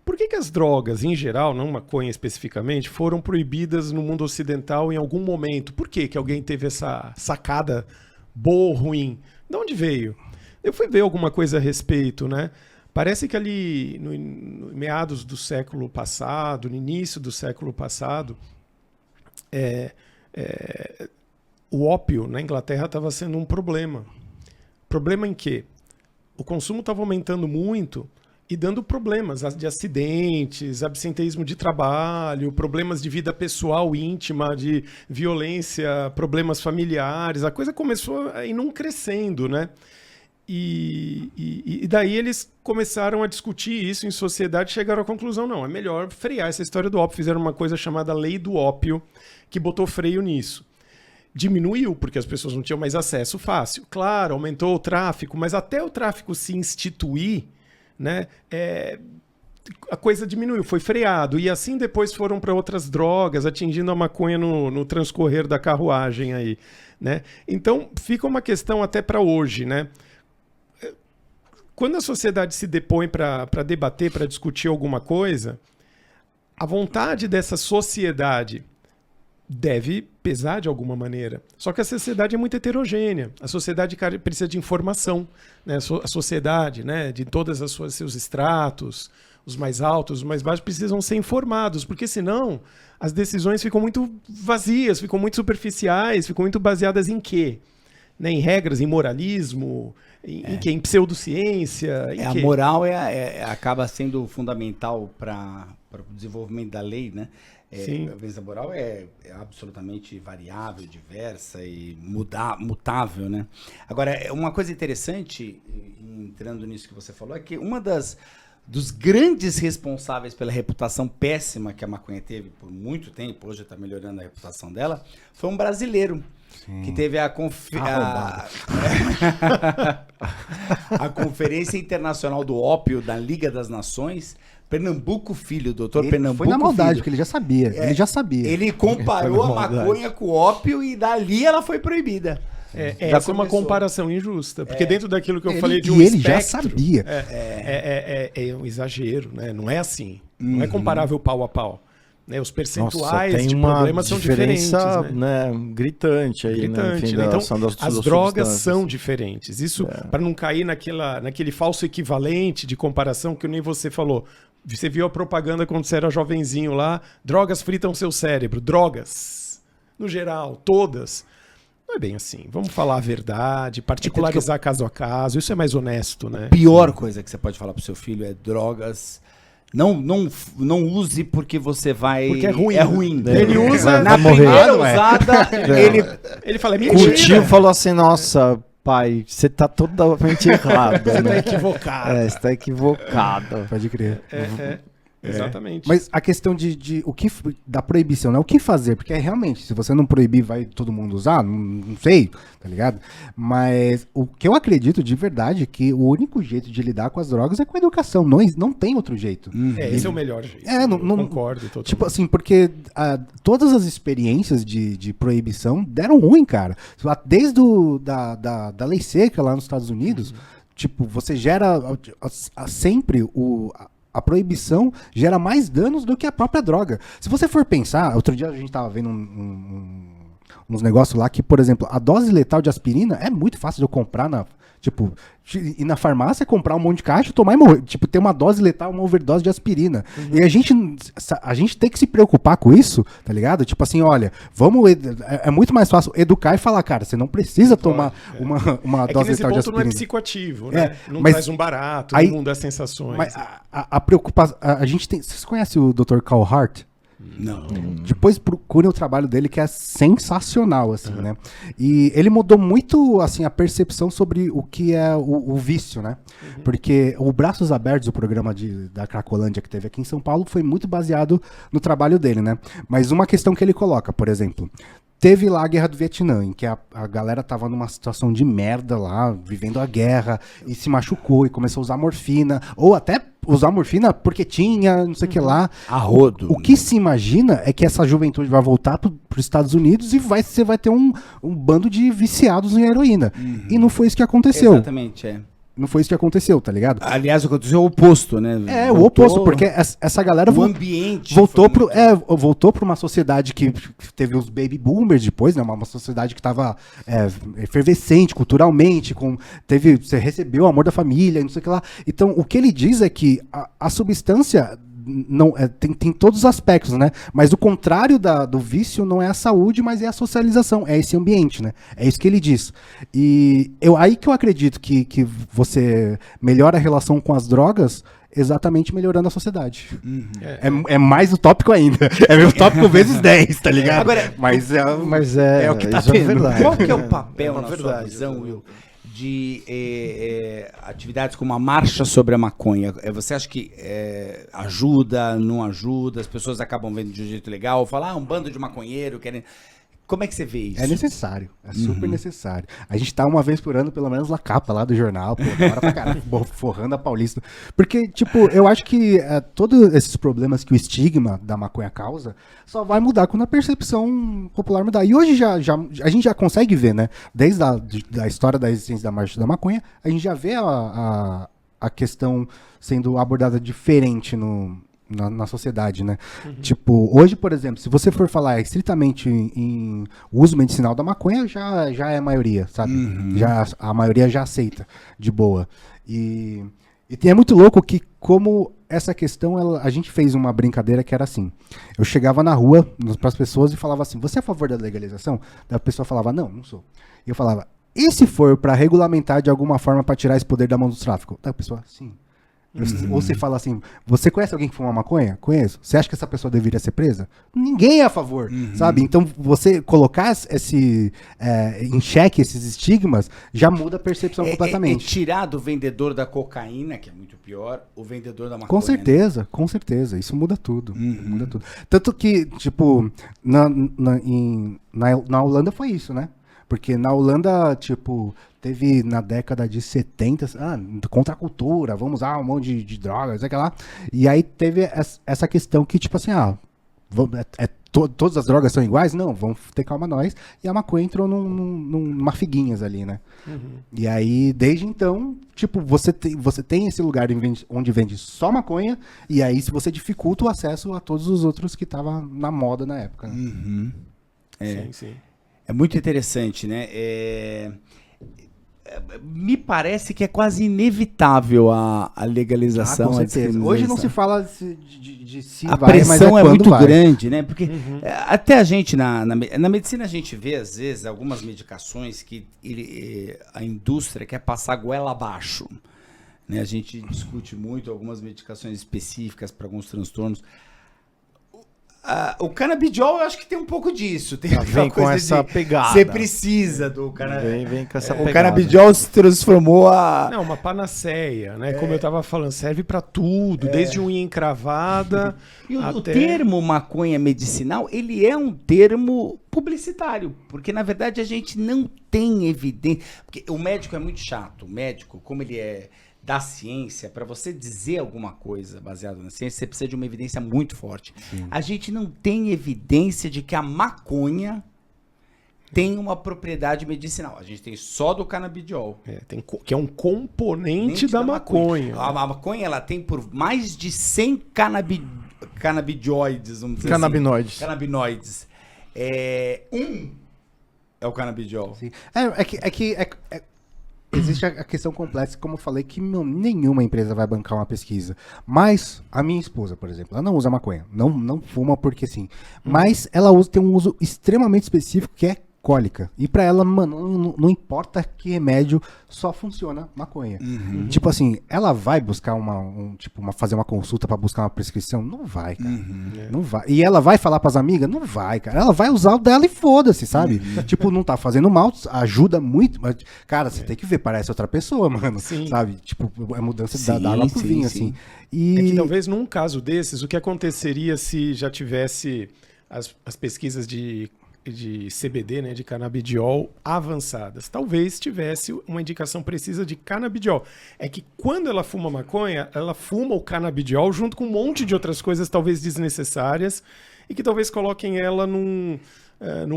C: por que as drogas, em geral, não maconha especificamente, foram proibidas no mundo ocidental em algum momento? Por que alguém teve essa sacada boa ou ruim? De onde veio? Eu fui ver alguma coisa a respeito, né? Parece que ali, no meados do século passado, no início do século passado, o ópio na Inglaterra estava sendo um problema. Problema em quê? O consumo estava aumentando muito e dando problemas de acidentes, absenteísmo de trabalho, problemas de vida pessoal íntima, de violência, problemas familiares. A coisa começou a ir num crescendo, né? E daí eles começaram a discutir isso em sociedade e chegaram à conclusão, não, é melhor frear essa história do ópio. Fizeram uma coisa chamada Lei do Ópio, que botou freio nisso. Diminuiu, porque as pessoas não tinham mais acesso fácil. Claro, aumentou o tráfico, mas até o tráfico se instituir, né, a coisa diminuiu, foi freado. E assim depois foram para outras drogas, atingindo a maconha no transcorrer da carruagem aí, né? Então fica uma questão até para hoje, né? Quando a sociedade se depõe para debater, para discutir alguma coisa, a vontade dessa sociedade deve pesar de alguma maneira. Só que a sociedade é muito heterogênea. A sociedade precisa de informação, né? A sociedade, né, de todos os seus estratos, os mais altos, os mais baixos, precisam ser informados, porque senão as decisões ficam muito vazias, ficam muito superficiais, ficam muito baseadas em quê? Né? Em regras, em moralismo, em quê? Em pseudociência.
A: A moral acaba sendo fundamental para o desenvolvimento da lei, né? A vez a moral é absolutamente variável, diversa e mutável, né? Agora, uma coisa interessante, entrando nisso que você falou, é que dos grandes responsáveis pela reputação péssima que a maconha teve por muito tempo, hoje está melhorando a reputação dela, foi um brasileiro. Sim. Que teve a Conferência Internacional do Ópio da Liga das Nações. Pernambuco Filho, doutor Pernambuco Filho.
D: Foi na maldade, porque ele já sabia. Ele já sabia.
A: Ele comparou a maconha com o ópio e dali ela foi proibida.
C: Essa é uma comparação injusta, porque dentro daquilo que eu falei de um
D: espectro...
C: ele
D: já sabia.
C: É um exagero, né? Não é assim. Não é comparável pau a pau. Né, os percentuais de problemas são diferentes,
B: né? Gritante aí,
C: gritante, né? Então, as drogas são diferentes. Isso para não cair naquele falso equivalente de comparação que nem você falou. Você viu a propaganda quando você era jovenzinho lá, drogas fritam seu cérebro. Drogas, no geral, todas. Não é bem assim. Vamos falar a verdade, particularizar caso a caso. Isso é mais honesto, né?
A: Pior coisa que você pode falar pro seu filho é drogas. Não use porque você vai...
C: Porque é ruim.
A: É ruim.
C: Ele usa...
A: Na
B: morrer.
A: primeira usada,
C: Ele fala, é mentira.
B: O tio falou assim, nossa, pai, você tá totalmente errado.
C: Você tá
B: né?
C: equivocado.
B: Você tá equivocado.
D: Pode crer.
C: Exatamente.
D: Mas a questão da proibição, né? O que fazer? Porque realmente, se você não proibir, vai todo mundo usar? Não sei, tá ligado? Mas o que eu acredito de verdade é que o único jeito de lidar com as drogas é com a educação. Não tem outro jeito.
C: Esse é o melhor jeito. Concordo totalmente.
D: Tipo assim, porque todas as experiências de proibição deram ruim, cara. Desde da lei seca lá nos Estados Unidos, tipo, você gera sempre a proibição gera mais danos do que a própria droga. Se você for pensar, outro dia a gente tava vendo uns negócios lá que, por exemplo, a dose letal de aspirina é muito fácil de eu comprar ir na farmácia, comprar um monte de caixa, tomar e morrer. Tipo, ter uma dose letal, uma overdose de aspirina. E a gente tem que se preocupar com isso, tá ligado? Tipo assim, olha, é muito mais fácil educar e falar, cara, você não precisa tomar uma dose
C: nesse
D: letal de
C: ponto não é
D: aspirina.
C: psicoativo, né? Não
D: mas
C: traz um barato,
D: aí-
C: não dá sensações.
D: Mas a preocupação. A gente tem. Vocês conhecem o Dr. Carl Hart?
A: Não.
D: Depois procurem o trabalho dele, que é sensacional, assim, né? E ele mudou muito, assim, a percepção sobre o que é o vício, né? Porque o Braços Abertos, o programa da Cracolândia que teve aqui em São Paulo, foi muito baseado no trabalho dele, né? Mas uma questão que ele coloca, por exemplo, teve lá a Guerra do Vietnã, em que a galera tava numa situação de merda lá, vivendo a guerra, e se machucou e começou a usar morfina, ou até usar morfina porque tinha, não sei o que lá.
A: A rodo.
D: O que se imagina é que essa juventude vai voltar para os Estados Unidos e você vai ter um bando de viciados em heroína. E não foi isso que aconteceu.
A: Exatamente, é.
D: Não foi isso que aconteceu, tá ligado?
A: Aliás, aconteceu o oposto, né?
D: O oposto, porque essa galera
A: o ambiente
D: voltou
A: foi
D: voltou para uma sociedade que teve os baby boomers depois, né? Uma sociedade que estava efervescente culturalmente, você recebeu o amor da família, não sei o que lá. Então, o que ele diz é que a substância tem todos os aspectos, né? Mas o contrário do vício não é a saúde, mas é a socialização, é esse ambiente, né? É isso que ele diz. E aí que eu acredito que você melhora a relação com as drogas exatamente melhorando a sociedade. É mais utópico ainda. É meu tópico vezes 10, tá ligado?
A: Agora,
D: mas
B: É
D: o que tá
B: isso é
D: tendo.
B: verdade.
A: qual que é o papel,
B: É
A: na
B: verdade,
A: sua visão, Will, de atividades como a marcha sobre a maconha? Você acha que ajuda, não ajuda? As pessoas acabam vendo de um jeito legal, falar, um bando de maconheiro querem... Como é que você vê isso?
D: É necessário, é super necessário. A gente tá uma vez por ano, pelo menos, na capa lá do jornal, pô, bora pra caralho, forrando a Paulista. Porque, tipo, eu acho que todos esses problemas que o estigma da maconha causa só vai mudar quando a percepção popular mudar. E hoje a gente já consegue ver, né? Desde a história da existência da marcha da maconha, a gente já vê a questão sendo abordada diferente na sociedade, né? Tipo, hoje, por exemplo, se você for falar estritamente em uso medicinal da maconha, já é a maioria, sabe? A maioria já aceita de boa. E é muito louco que, como essa questão, a gente fez uma brincadeira que era assim. Eu chegava na rua para as pessoas e falava assim, você é a favor da legalização? Daí a pessoa falava, não sou. E eu falava, e se for para regulamentar de alguma forma para tirar esse poder da mão do tráfico? Daí a pessoa, sim. Ou você fala assim, você conhece alguém que fuma maconha? Conheço. Você acha que essa pessoa deveria ser presa? Ninguém é a favor, sabe? Então, você colocar em xeque esses estigmas já muda a percepção completamente.
A: Tirar do vendedor da cocaína, que é muito pior, o vendedor da maconha.
D: Com certeza. Isso muda tudo. Muda tudo. Tanto que, tipo, na Holanda foi isso, né? Porque na Holanda, tipo, teve na década de 70, contra a cultura, vamos usar um monte de drogas, sei lá. E aí teve essa questão que, tipo assim, todas as drogas são iguais? Não, vamos ter calma nós. E a maconha entrou numa figuinhas ali, né? E aí, desde então, tipo, você tem esse lugar onde vende só maconha, e aí se você dificulta o acesso a todos os outros que estavam na moda na época. Né?
C: Sim.
A: É muito interessante, né? me parece que é quase inevitável a legalização.
D: Com
A: a
D: certeza. Hoje não
A: descriminalização.
D: se fala de se
A: A
D: vai, mas
A: pressão é
D: quando
A: muito
D: vai.
A: grande, né? Porque até a gente, na medicina, a gente vê, às vezes, algumas medicações que a indústria quer passar goela abaixo. Né? A gente discute muito algumas medicações específicas para alguns transtornos. O canabidiol, eu acho que tem um pouco disso. Tem aquela
B: Vem com
A: coisa
B: essa
A: de
B: pegada.
A: Você precisa do canabidiol.
B: Vem com essa
A: O
B: pegada.
A: canabidiol se transformou a...
C: Não, uma panaceia, né? Como eu estava falando, serve para tudo, desde unha encravada
A: E o
C: até...
A: termo maconha medicinal, ele é um termo publicitário, porque na verdade a gente não tem evidência, porque o médico é muito chato, o médico, como ele é da ciência, para você dizer alguma coisa baseada na ciência, você precisa de uma evidência muito forte.
D: Sim.
A: A gente não tem evidência de que a maconha tem uma propriedade medicinal. A gente tem só do canabidiol.
C: que é um componente da maconha.
A: A maconha, ela tem por mais de 100 canabidioides, vamos dizer
B: Canabinoides.
A: assim. Canabinoides. É o canabidiol.
D: Sim. Existe a questão complexa, como eu falei, que nenhuma empresa vai bancar uma pesquisa. Mas a minha esposa, por exemplo, ela não usa maconha. Não fuma porque sim. Mas ela tem um uso extremamente específico que é cólica. E pra ela, mano, não importa que remédio, só funciona maconha. Tipo assim, ela vai buscar fazer uma consulta pra buscar uma prescrição? Não vai, cara. Não vai. E ela vai falar pras amigas? Não vai, cara. Ela vai usar o dela e foda-se, sabe? Tipo, não tá fazendo mal, ajuda muito. Mas, cara, você tem que ver, parece outra pessoa, mano.
C: Sim.
D: Sabe? Tipo, é mudança
A: Sim,
D: da água pro
A: sim,
D: vinho,
A: sim.
D: assim. E...
C: É que talvez num caso desses, o que aconteceria se já tivesse as pesquisas de CBD, né, de canabidiol avançadas? Talvez tivesse uma indicação precisa de canabidiol. É que quando ela fuma maconha, ela fuma o canabidiol junto com um monte de outras coisas talvez desnecessárias e que talvez coloquem ela num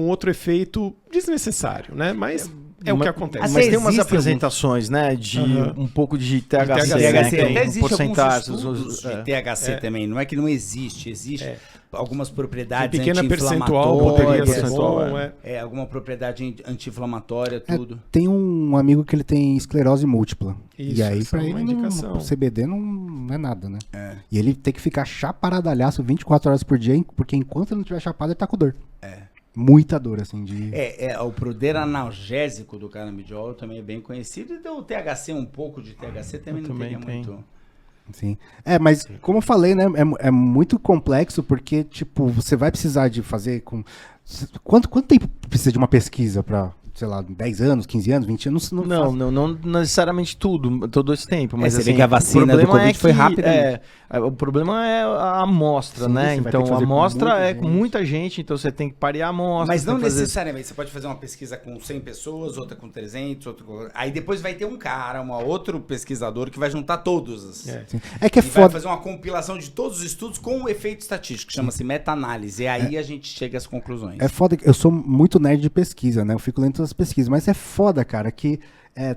C: outro efeito desnecessário, né? Mas é o que acontece.
A: Até
B: Mas tem umas
A: existem
B: apresentações, né, de um pouco de THC,
C: THC,
B: né,
A: THC,
B: que
A: até
B: é
A: existe
B: porcentagens,
A: alguns estudos de THC também, não é que não existe, algumas propriedades
C: De pequena percentual poderia ser bom,
A: alguma propriedade anti-inflamatória, tudo.
D: Tem um amigo que ele tem esclerose múltipla.
C: Isso,
D: e aí,
C: essa
D: pra
C: é uma
D: ele,
C: indicação.
D: o CBD não é nada, né? E ele tem que ficar chaparadalhaço 24 horas por dia, porque enquanto ele não tiver chapado, ele tá com dor. Muita dor, assim, de...
A: O poder analgésico do canabidiol também é bem conhecido, e do THC, um pouco de THC também não
B: também
A: teria
B: tem.
A: muito...
D: Sim. Mas como eu falei, né, é muito complexo, porque, tipo, você vai precisar de fazer com... Quanto tempo precisa de uma pesquisa pra, sei lá, 10 anos, 15 anos, 20 anos?
B: Não necessariamente todo esse tempo, mas
A: você
B: assim,
A: vê que a vacina do Covid foi rápida.
B: O problema é a amostra,
D: Sim,
B: né?
D: você vai ter
B: Então
D: que
B: a
D: fazer com
B: amostra
D: muita
B: é
D: gente.
B: com muita gente, então você tem que parir a amostra.
A: Mas não
B: tem que fazer-
A: necessariamente, você pode fazer uma pesquisa com 100 pessoas, outra com 300, outra com... Aí depois vai ter um cara, outro pesquisador que vai juntar todos.
D: Sim. É que é
A: E vai
D: foda.
A: fazer uma compilação de todos os estudos com um efeito estatístico, chama-se meta-análise. E aí a gente chega às conclusões.
D: É foda, eu sou muito nerd de pesquisa, né? Eu fico lendo todas as pesquisas, mas é foda, cara, que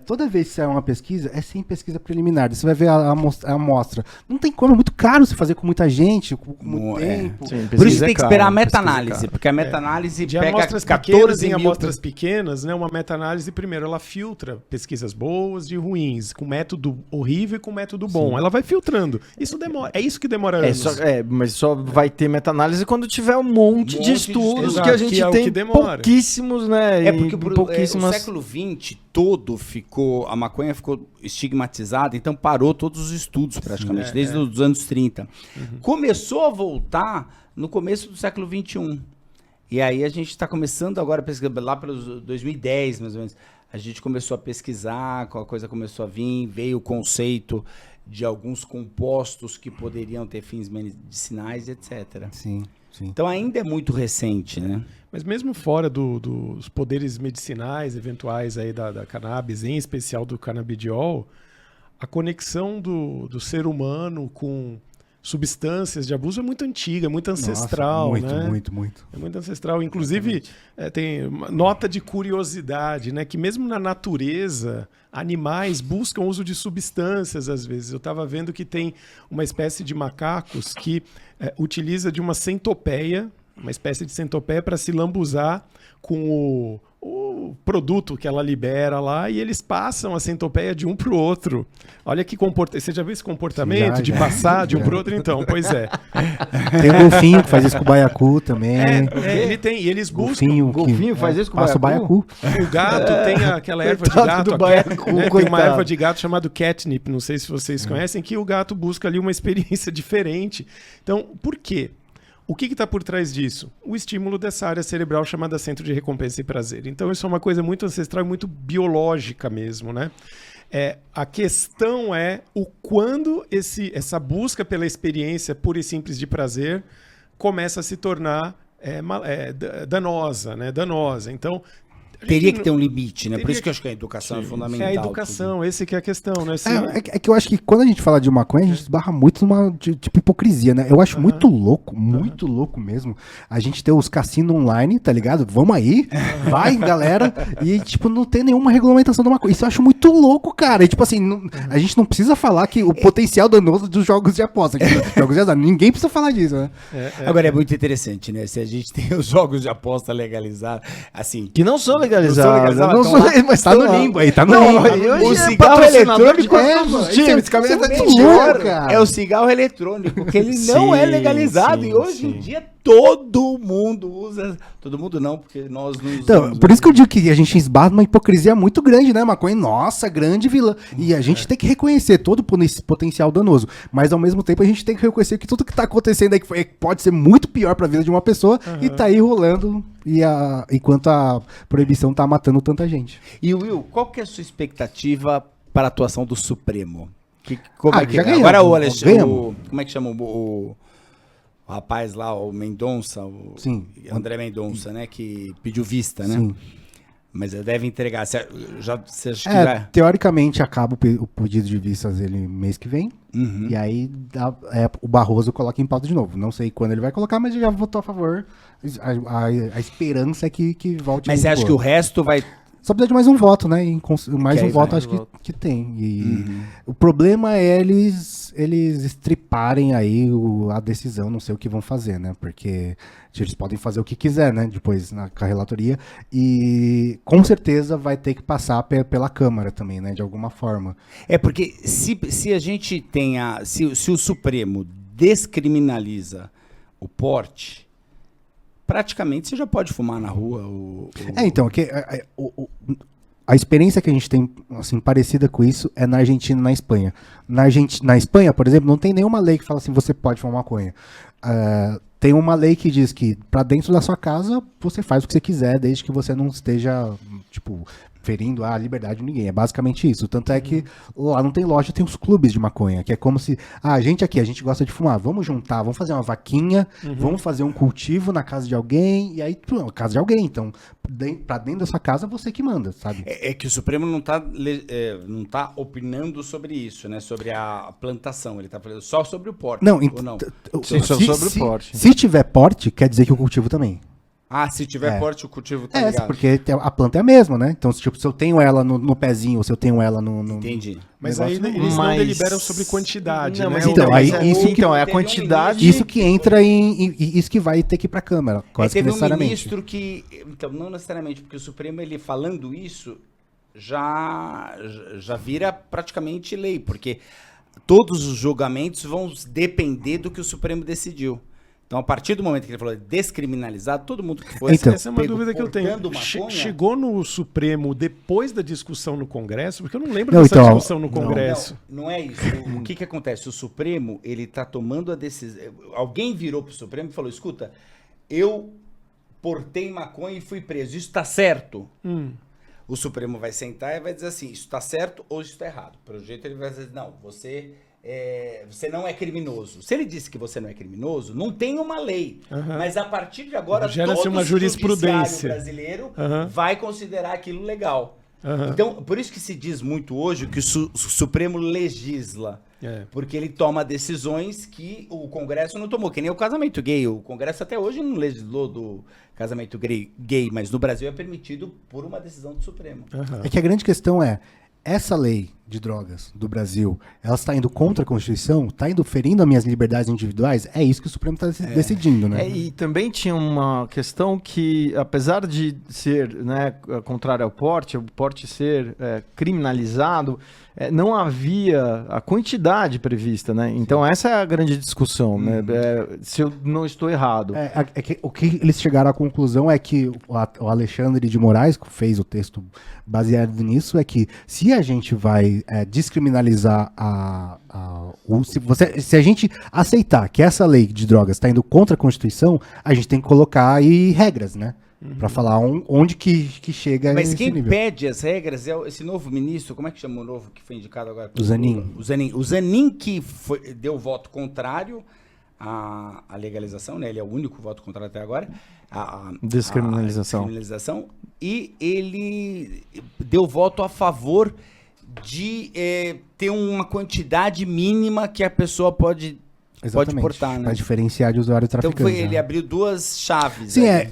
D: toda vez que sai uma pesquisa, é sem pesquisa preliminar. Você vai ver a amostra. Não tem como, é muito caro se fazer com muita gente, com muito tempo.
B: Sim,
A: Por isso
B: pesquisa
A: tem que
B: é
A: esperar a
B: caro,
A: meta-análise,
B: pesquisa é caro.
A: porque a meta-análise
C: De
A: pega
C: amostras
A: 14
C: pequenas em
A: mil...
C: amostras pequenas, né? Uma meta-análise, primeiro, ela filtra pesquisas boas de ruins, com método horrível e com método bom. Ela vai filtrando. Isso demora. É isso que demora anos.
B: Mas só vai ter meta-análise quando tiver um monte de estudos
C: estudos.
B: que a
C: Exato,
B: gente
C: que é o
B: tem
C: que demora.
B: pouquíssimos, né?
A: É porque
B: e pouquíssimas...
A: o século XX todo a maconha ficou estigmatizada, então parou todos os estudos praticamente, desde os anos 30. Começou a voltar no começo do século XXI. E aí a gente está começando agora a pesquisar, lá pelos 2010 mais ou menos, a gente começou a pesquisar, a coisa começou a vir, veio o conceito de alguns compostos que poderiam ter fins medicinais, etc.
D: Sim.
A: Então ainda é muito recente, né?
C: Mas mesmo fora dos poderes medicinais eventuais aí da cannabis, em especial do canabidiol, a conexão do ser humano com substâncias de abuso é muito antiga, é muito ancestral,
D: Nossa,
C: né?
D: Muito.
C: É muito ancestral. Inclusive, tem uma nota de curiosidade, né? Que mesmo na natureza, animais buscam uso de substâncias às vezes. Eu estava vendo que tem uma espécie de macacos que utiliza de uma centopeia, uma espécie de centopeia para se lambuzar com o o produto que ela libera lá e eles passam a centopeia de um para o outro. Olha que comportamento. Você já viu esse comportamento
D: Já,
C: de
D: já.
C: passar de um para o outro? Então, pois é.
D: Tem o golfinho que faz isso com o baiacu também.
C: Ele tem, e eles buscam.
B: Golfinho faz isso com
D: passa o baiacu.
C: O gato tem aquela erva de
B: Coitado
C: gato.
B: do
C: a
B: baiacu,
C: tem uma
B: coitado.
C: erva de gato chamada catnip, não sei se vocês conhecem, que o gato busca ali uma experiência diferente. Então, por quê? O que está por trás disso? O estímulo dessa área cerebral chamada centro de recompensa e prazer. Então, isso é uma coisa muito ancestral e muito biológica mesmo, né? A questão é o quando essa busca pela experiência pura e simples de prazer começa a se tornar danosa, né? Danosa. Então,
A: Teria que ter um limite, né? Por
C: Teria
A: isso que eu acho que a educação é fundamental.
C: É a educação, esse que é a questão, né?
D: É que eu acho que quando a gente fala de maconha, a gente esbarra muito numa tipo hipocrisia, né? Eu acho muito louco mesmo, a gente ter os cassinos online, tá ligado? Vamos aí, vai, galera, e tipo, não tem nenhuma regulamentação da maconha. Isso eu acho muito louco, cara. E tipo assim, a gente não precisa falar que o potencial danoso dos jogos de aposta. Jogos de azar, ninguém precisa falar disso, né?
A: Agora é muito interessante, né? Se a gente tem os jogos de aposta legalizados, assim...
B: Que não são legalizados.
A: Não são
B: Não, mas
D: Tá no limbo aí, tá no limbo.
A: O cigarro eletrônico
B: todos os times,
A: cabeça
D: tá
A: de
D: muito
A: pior,
D: louco, cara.
A: é o cigarro eletrônico, que ele não é
C: Sim,
A: legalizado.
C: sim,
A: E hoje
C: sim.
A: em dia todo mundo usa. Todo mundo não, porque nós não usamos.
D: Então, por isso que eu digo que a gente esbarra numa hipocrisia muito grande, né? Maconha, nossa, grande vilã. E a gente tem que reconhecer todo esse potencial danoso. Mas ao mesmo tempo a gente tem que reconhecer que tudo que tá acontecendo aí pode ser muito pior pra vida de uma pessoa e tá aí rolando enquanto a proibição tá matando tanta gente.
A: E Will, qual que é a sua expectativa para a atuação do Supremo? Como é que
D: já ganhamos,
A: agora o Alexandre.
D: ganhamos.
A: Como é que chama o rapaz lá, o Mendonça,
D: Sim.
A: André Mendonça, né? Que pediu vista, né?
D: Sim.
A: Mas ele deve entregar. Você acha que vai?
D: Teoricamente acaba o pedido de vistas dele mês que vem.
A: Uhum.
D: E aí o Barroso coloca em pauta de novo. Não sei quando ele vai colocar, mas ele já votou a favor. A esperança é que volte.
A: Mas você acha que o resto vai.
D: Só precisa de mais um voto, né? Mais
A: Que
D: um
A: aí
D: voto
A: vai.
D: acho que tem. E o problema é eles estriparem aí a decisão, não sei o que vão fazer, né? Porque eles podem fazer o que quiser, né? Depois com a relatoria. E com certeza vai ter que passar pela Câmara também, né? De alguma forma.
A: É porque se a gente tem se o Supremo descriminaliza o porte, praticamente você já pode fumar na rua.
D: Então, a experiência que a gente tem, assim, parecida com isso é na Argentina e na Espanha. Na Espanha, por exemplo, não tem nenhuma lei que fala assim, você pode fumar maconha. Tem uma lei que diz que pra dentro da sua casa, você faz o que você quiser, desde que você não esteja, tipo, ferindo a liberdade de ninguém. É basicamente isso. Tanto é que lá não tem loja, tem os clubes de maconha, que é como se, a gente gosta de fumar, vamos juntar, vamos fazer uma vaquinha, vamos fazer um cultivo na casa de alguém, e aí, casa de alguém, então, pra dentro da sua casa, você que manda, sabe?
A: É que o Supremo não tá opinando sobre isso, né? Sobre a plantação. Ele tá falando só sobre o porte.
D: Não,
A: ou não?
B: Sim, só sobre o porte.
D: Se tiver porte, quer dizer que o cultivo também.
A: Ah, se tiver porte, o cultivo tá ligado.
D: Porque a planta é a mesma, né? Então, se eu tenho ela no pezinho, ou se eu tenho ela no...
A: Entendi.
C: Mas
D: negócio
C: aí eles não deliberam sobre quantidade,
B: Não,
C: né?
B: mas
D: então, aí isso que-
B: é a
A: teve um
B: quantidade.
D: Isso que entra isso que vai ter que ir pra Câmara, quase que
A: Teve um
D: necessariamente.
A: ministro que... Então, não necessariamente, porque o Supremo, ele falando isso, já vira praticamente lei, porque todos os julgamentos vão depender do que o Supremo decidiu. Então, a partir do momento que ele falou descriminalizado, todo mundo que for
D: Então,
C: essa é uma dúvida que eu tenho. Chegou no Supremo depois da discussão no Congresso? Porque eu não lembro
D: Não,
C: dessa
D: então,
C: discussão no Congresso.
A: Não é isso. O que acontece? O Supremo, ele tá tomando a decisão... Alguém virou pro Supremo e falou, escuta, eu portei maconha e fui preso. Isso tá certo? O Supremo vai sentar e vai dizer assim, isso tá certo ou isso tá errado. Pelo jeito ele vai dizer, não, você não é criminoso. Se ele disse que você não é criminoso, não tem uma lei. Mas a partir de agora,
C: Gera-se
A: todo
C: uma jurisprudência
A: judiciário brasileiro vai considerar aquilo legal. Então, por isso que se diz muito hoje que o Supremo legisla. Porque ele toma decisões que o Congresso não tomou, que nem o casamento gay. O Congresso até hoje não legislou do casamento gay, mas no Brasil é permitido por uma decisão do Supremo.
D: É que a grande questão é essa lei de drogas do Brasil, ela está indo contra a Constituição? Está indo ferindo as minhas liberdades individuais? É isso que o Supremo está decidindo, né?
B: E também tinha uma questão que, apesar de ser, né, contrário ao porte, o porte ser criminalizado, não havia a quantidade prevista, né? Então essa é a grande discussão, né? Se eu não estou errado.
D: O que eles chegaram à conclusão é que o Alexandre de Moraes, que fez o texto baseado nisso, é que se a gente vai descriminalizar se a gente aceitar que essa lei de drogas está indo contra a Constituição, a gente tem que colocar aí regras, né? Para falar onde que chega.
A: Mas quem
D: nível.
A: pede as regras é esse novo ministro, como é que chama o novo que foi indicado agora?
D: O Zanin.
A: O Zanin que deu voto contrário à legalização, né? Ele é o único voto contrário até agora.
B: Descriminalização.
A: Descriminalização. E ele deu voto a favor de ter uma quantidade mínima que a pessoa pode portar, né?
D: Para diferenciar de usuário traficante.
A: Então ele abriu duas chaves.
D: Sim,
A: aí.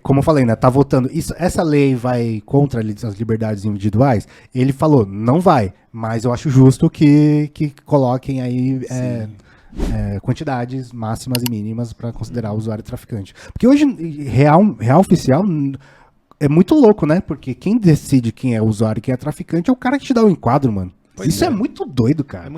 D: Como eu falei, né? Tá votando. Essa lei vai contra as liberdades individuais? Ele falou, não vai, mas eu acho justo que coloquem aí quantidades máximas e mínimas para considerar o usuário traficante. Porque hoje, real oficial, é muito louco, né? Porque quem decide quem é usuário e quem é traficante é o cara que te dá o enquadro, mano.
C: Pois
D: Isso é muito doido, cara.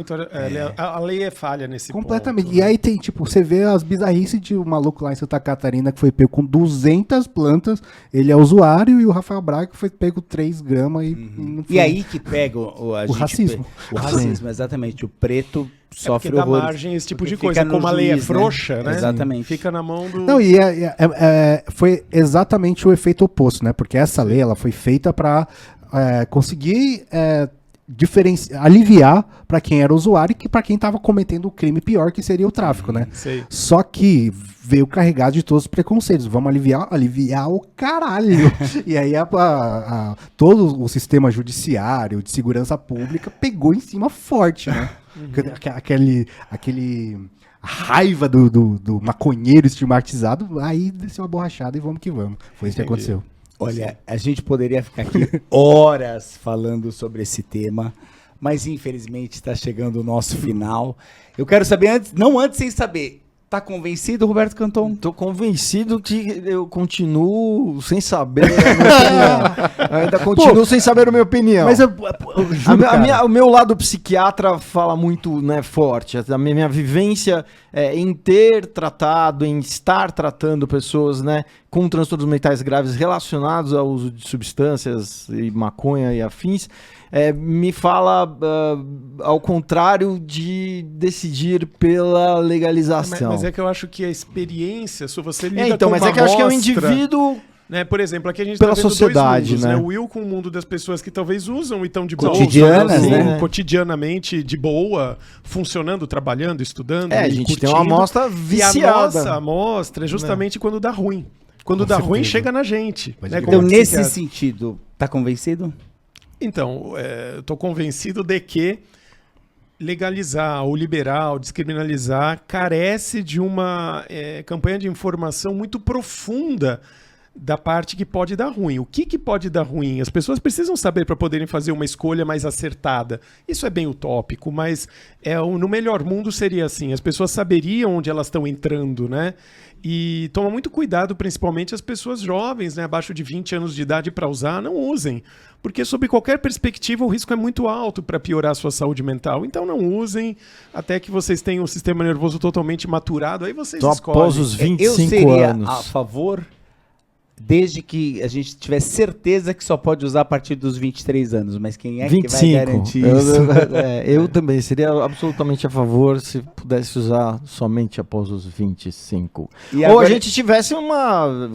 C: A lei é falha nesse
D: Completamente.
C: ponto.
D: E aí tem, você vê as bizarrices de um maluco lá em Santa Catarina que foi pego com 200 plantas, ele é usuário, e o Rafael Braga que foi pego 3 gramas e não foi.
A: E aí que pega o
D: racismo.
A: O racismo, exatamente. O preto sofre
C: porque dá
A: horrores.
C: margem esse tipo de
A: Porque
C: coisa.
A: fica no
C: Como a lei é
A: juiz, né?
C: frouxa, né?
A: Exatamente.
C: Fica na mão do...
D: Não, foi exatamente o efeito oposto, né? Porque essa lei ela foi feita para conseguir aliviar para quem era usuário e para quem estava cometendo o crime pior, que seria o tráfico, né?
C: Sei.
D: Só que veio carregado de todos os preconceitos. Vamos aliviar o caralho. E aí todo o sistema judiciário, de segurança pública, pegou em cima forte, né? Aquele raiva do maconheiro estigmatizado, aí desceu a borrachada e vamos que vamos. Foi isso que aconteceu.
A: Olha, a gente poderia ficar aqui horas falando sobre esse tema, mas infelizmente está chegando o nosso final. Eu quero saber antes sem saber, tá convencido, Roberto Canton?
B: Tô convencido que eu continuo sem saber a minha opinião. Ainda continuo sem saber a minha opinião.
D: Mas eu juro,
B: o meu lado psiquiatra fala muito, né, forte. A minha vivência em ter tratado, em estar tratando pessoas, né, com transtornos mentais graves relacionados ao uso de substâncias e maconha e afins, me fala ao contrário de decidir pela legalização.
C: Mas é que eu acho que a experiência, se você lida com
B: mas
C: uma
B: é que eu acho que é um
C: amostra,
B: indivíduo...
C: né? Por exemplo, aqui a gente
B: Pela
C: tá vendo
B: sociedade,
C: dois mundos,
B: né?
C: O Will com o mundo das pessoas que talvez usam e estão de boa.
A: Cotidianas,
C: usando,
A: né?
C: Cotidianamente de boa, funcionando, trabalhando, estudando.
B: a
C: e
B: gente
C: curtindo.
B: tem uma amostra viciada.
C: E a nossa amostra é justamente quando dá ruim. Quando dá ruim, chega na gente. Né?
A: Então,
C: Como
A: nesse
C: psiquiatra.
A: sentido, tá convencido?
C: Então, eu estou convencido de que legalizar ou liberar ou descriminalizar carece de uma campanha de informação muito profunda da parte que pode dar ruim. O que pode dar ruim? As pessoas precisam saber para poderem fazer uma escolha mais acertada. Isso é bem utópico, mas no melhor mundo seria assim. As pessoas saberiam onde elas estão entrando, né? E toma muito cuidado, principalmente as pessoas jovens, né, abaixo de 20 anos de idade, para usar, não usem. Porque, sob qualquer perspectiva, o risco é muito alto para piorar a sua saúde mental. Então, não usem até que vocês tenham o sistema nervoso totalmente maturado. Aí vocês escolhem.
B: Após os 25
A: Eu seria
B: anos.
A: a favor, desde que a gente tiver certeza que só pode usar a partir dos 23 anos. Mas quem é
B: 25.
A: que vai garantir isso?
B: Eu também seria absolutamente a favor se pudesse usar somente após os 25.
A: E
B: Ou
A: agora-
B: a gente tivesse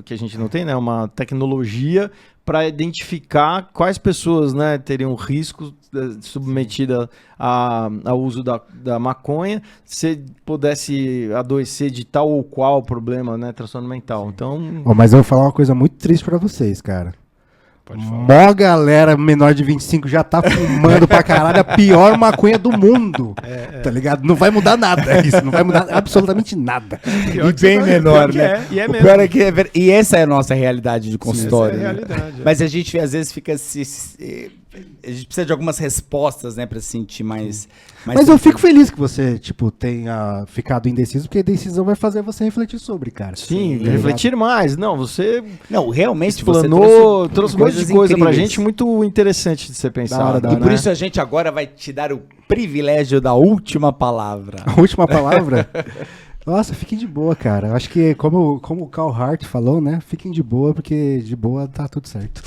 B: que a gente não tem, né, uma tecnologia para identificar quais pessoas, né, teriam risco submetida ao uso da maconha, se pudesse adoecer de tal ou qual problema, né, transtorno mental. Então,
D: Mas eu vou falar uma coisa muito triste pra vocês, cara.
C: Pode falar.
D: Mó galera menor de 25 já tá fumando pra caralho a pior maconha do mundo. Tá ligado? Não vai mudar nada isso. Não vai mudar absolutamente nada.
C: Pior
A: E
C: que você
A: bem
C: tá-
A: menor,
C: pior que
A: né?
C: E é
A: O
C: mesmo.
A: pior é que e essa é a nossa realidade de consultório.
C: essa é a
A: né?
C: realidade, é.
A: Mas a gente às vezes fica a gente precisa de algumas respostas, né, pra se sentir mais
D: Mas eu fico feliz que você, tipo, tenha ficado indeciso, porque a decisão vai fazer você refletir sobre, cara.
B: Sim,
D: Tá
B: refletir mais. Não, você
A: Não, realmente
B: explanou, trouxe um monte de coisa pra
A: incríveis.
B: gente muito interessante de ser pensado.
D: Da
A: E
D: hora,
A: por
D: né?
A: isso a gente agora vai te dar o privilégio da última palavra.
D: A última palavra? Nossa, fiquem de boa, cara. Eu acho que, como o Carl Hart falou, né? Fiquem de boa, porque de boa tá tudo certo.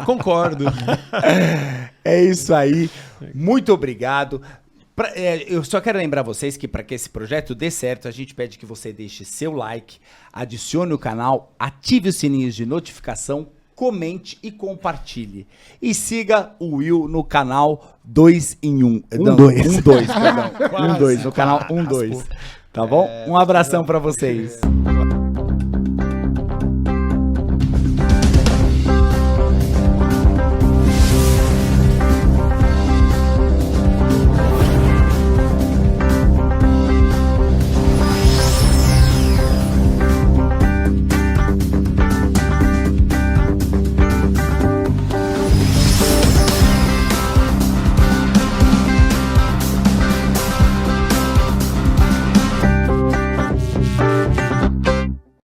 C: Concordo.
A: É isso aí. Muito obrigado. Eu só quero lembrar vocês que para que esse projeto dê certo, a gente pede que você deixe seu like, adicione o canal, ative os sininhos de notificação, comente e compartilhe. E siga o Will no canal 2 em 1. Não,
D: 2.
A: 1-2, perdão.
C: Quase,
A: 1-2, no canal
C: quase.
A: 1-2. Tá bom? Um abração para vocês.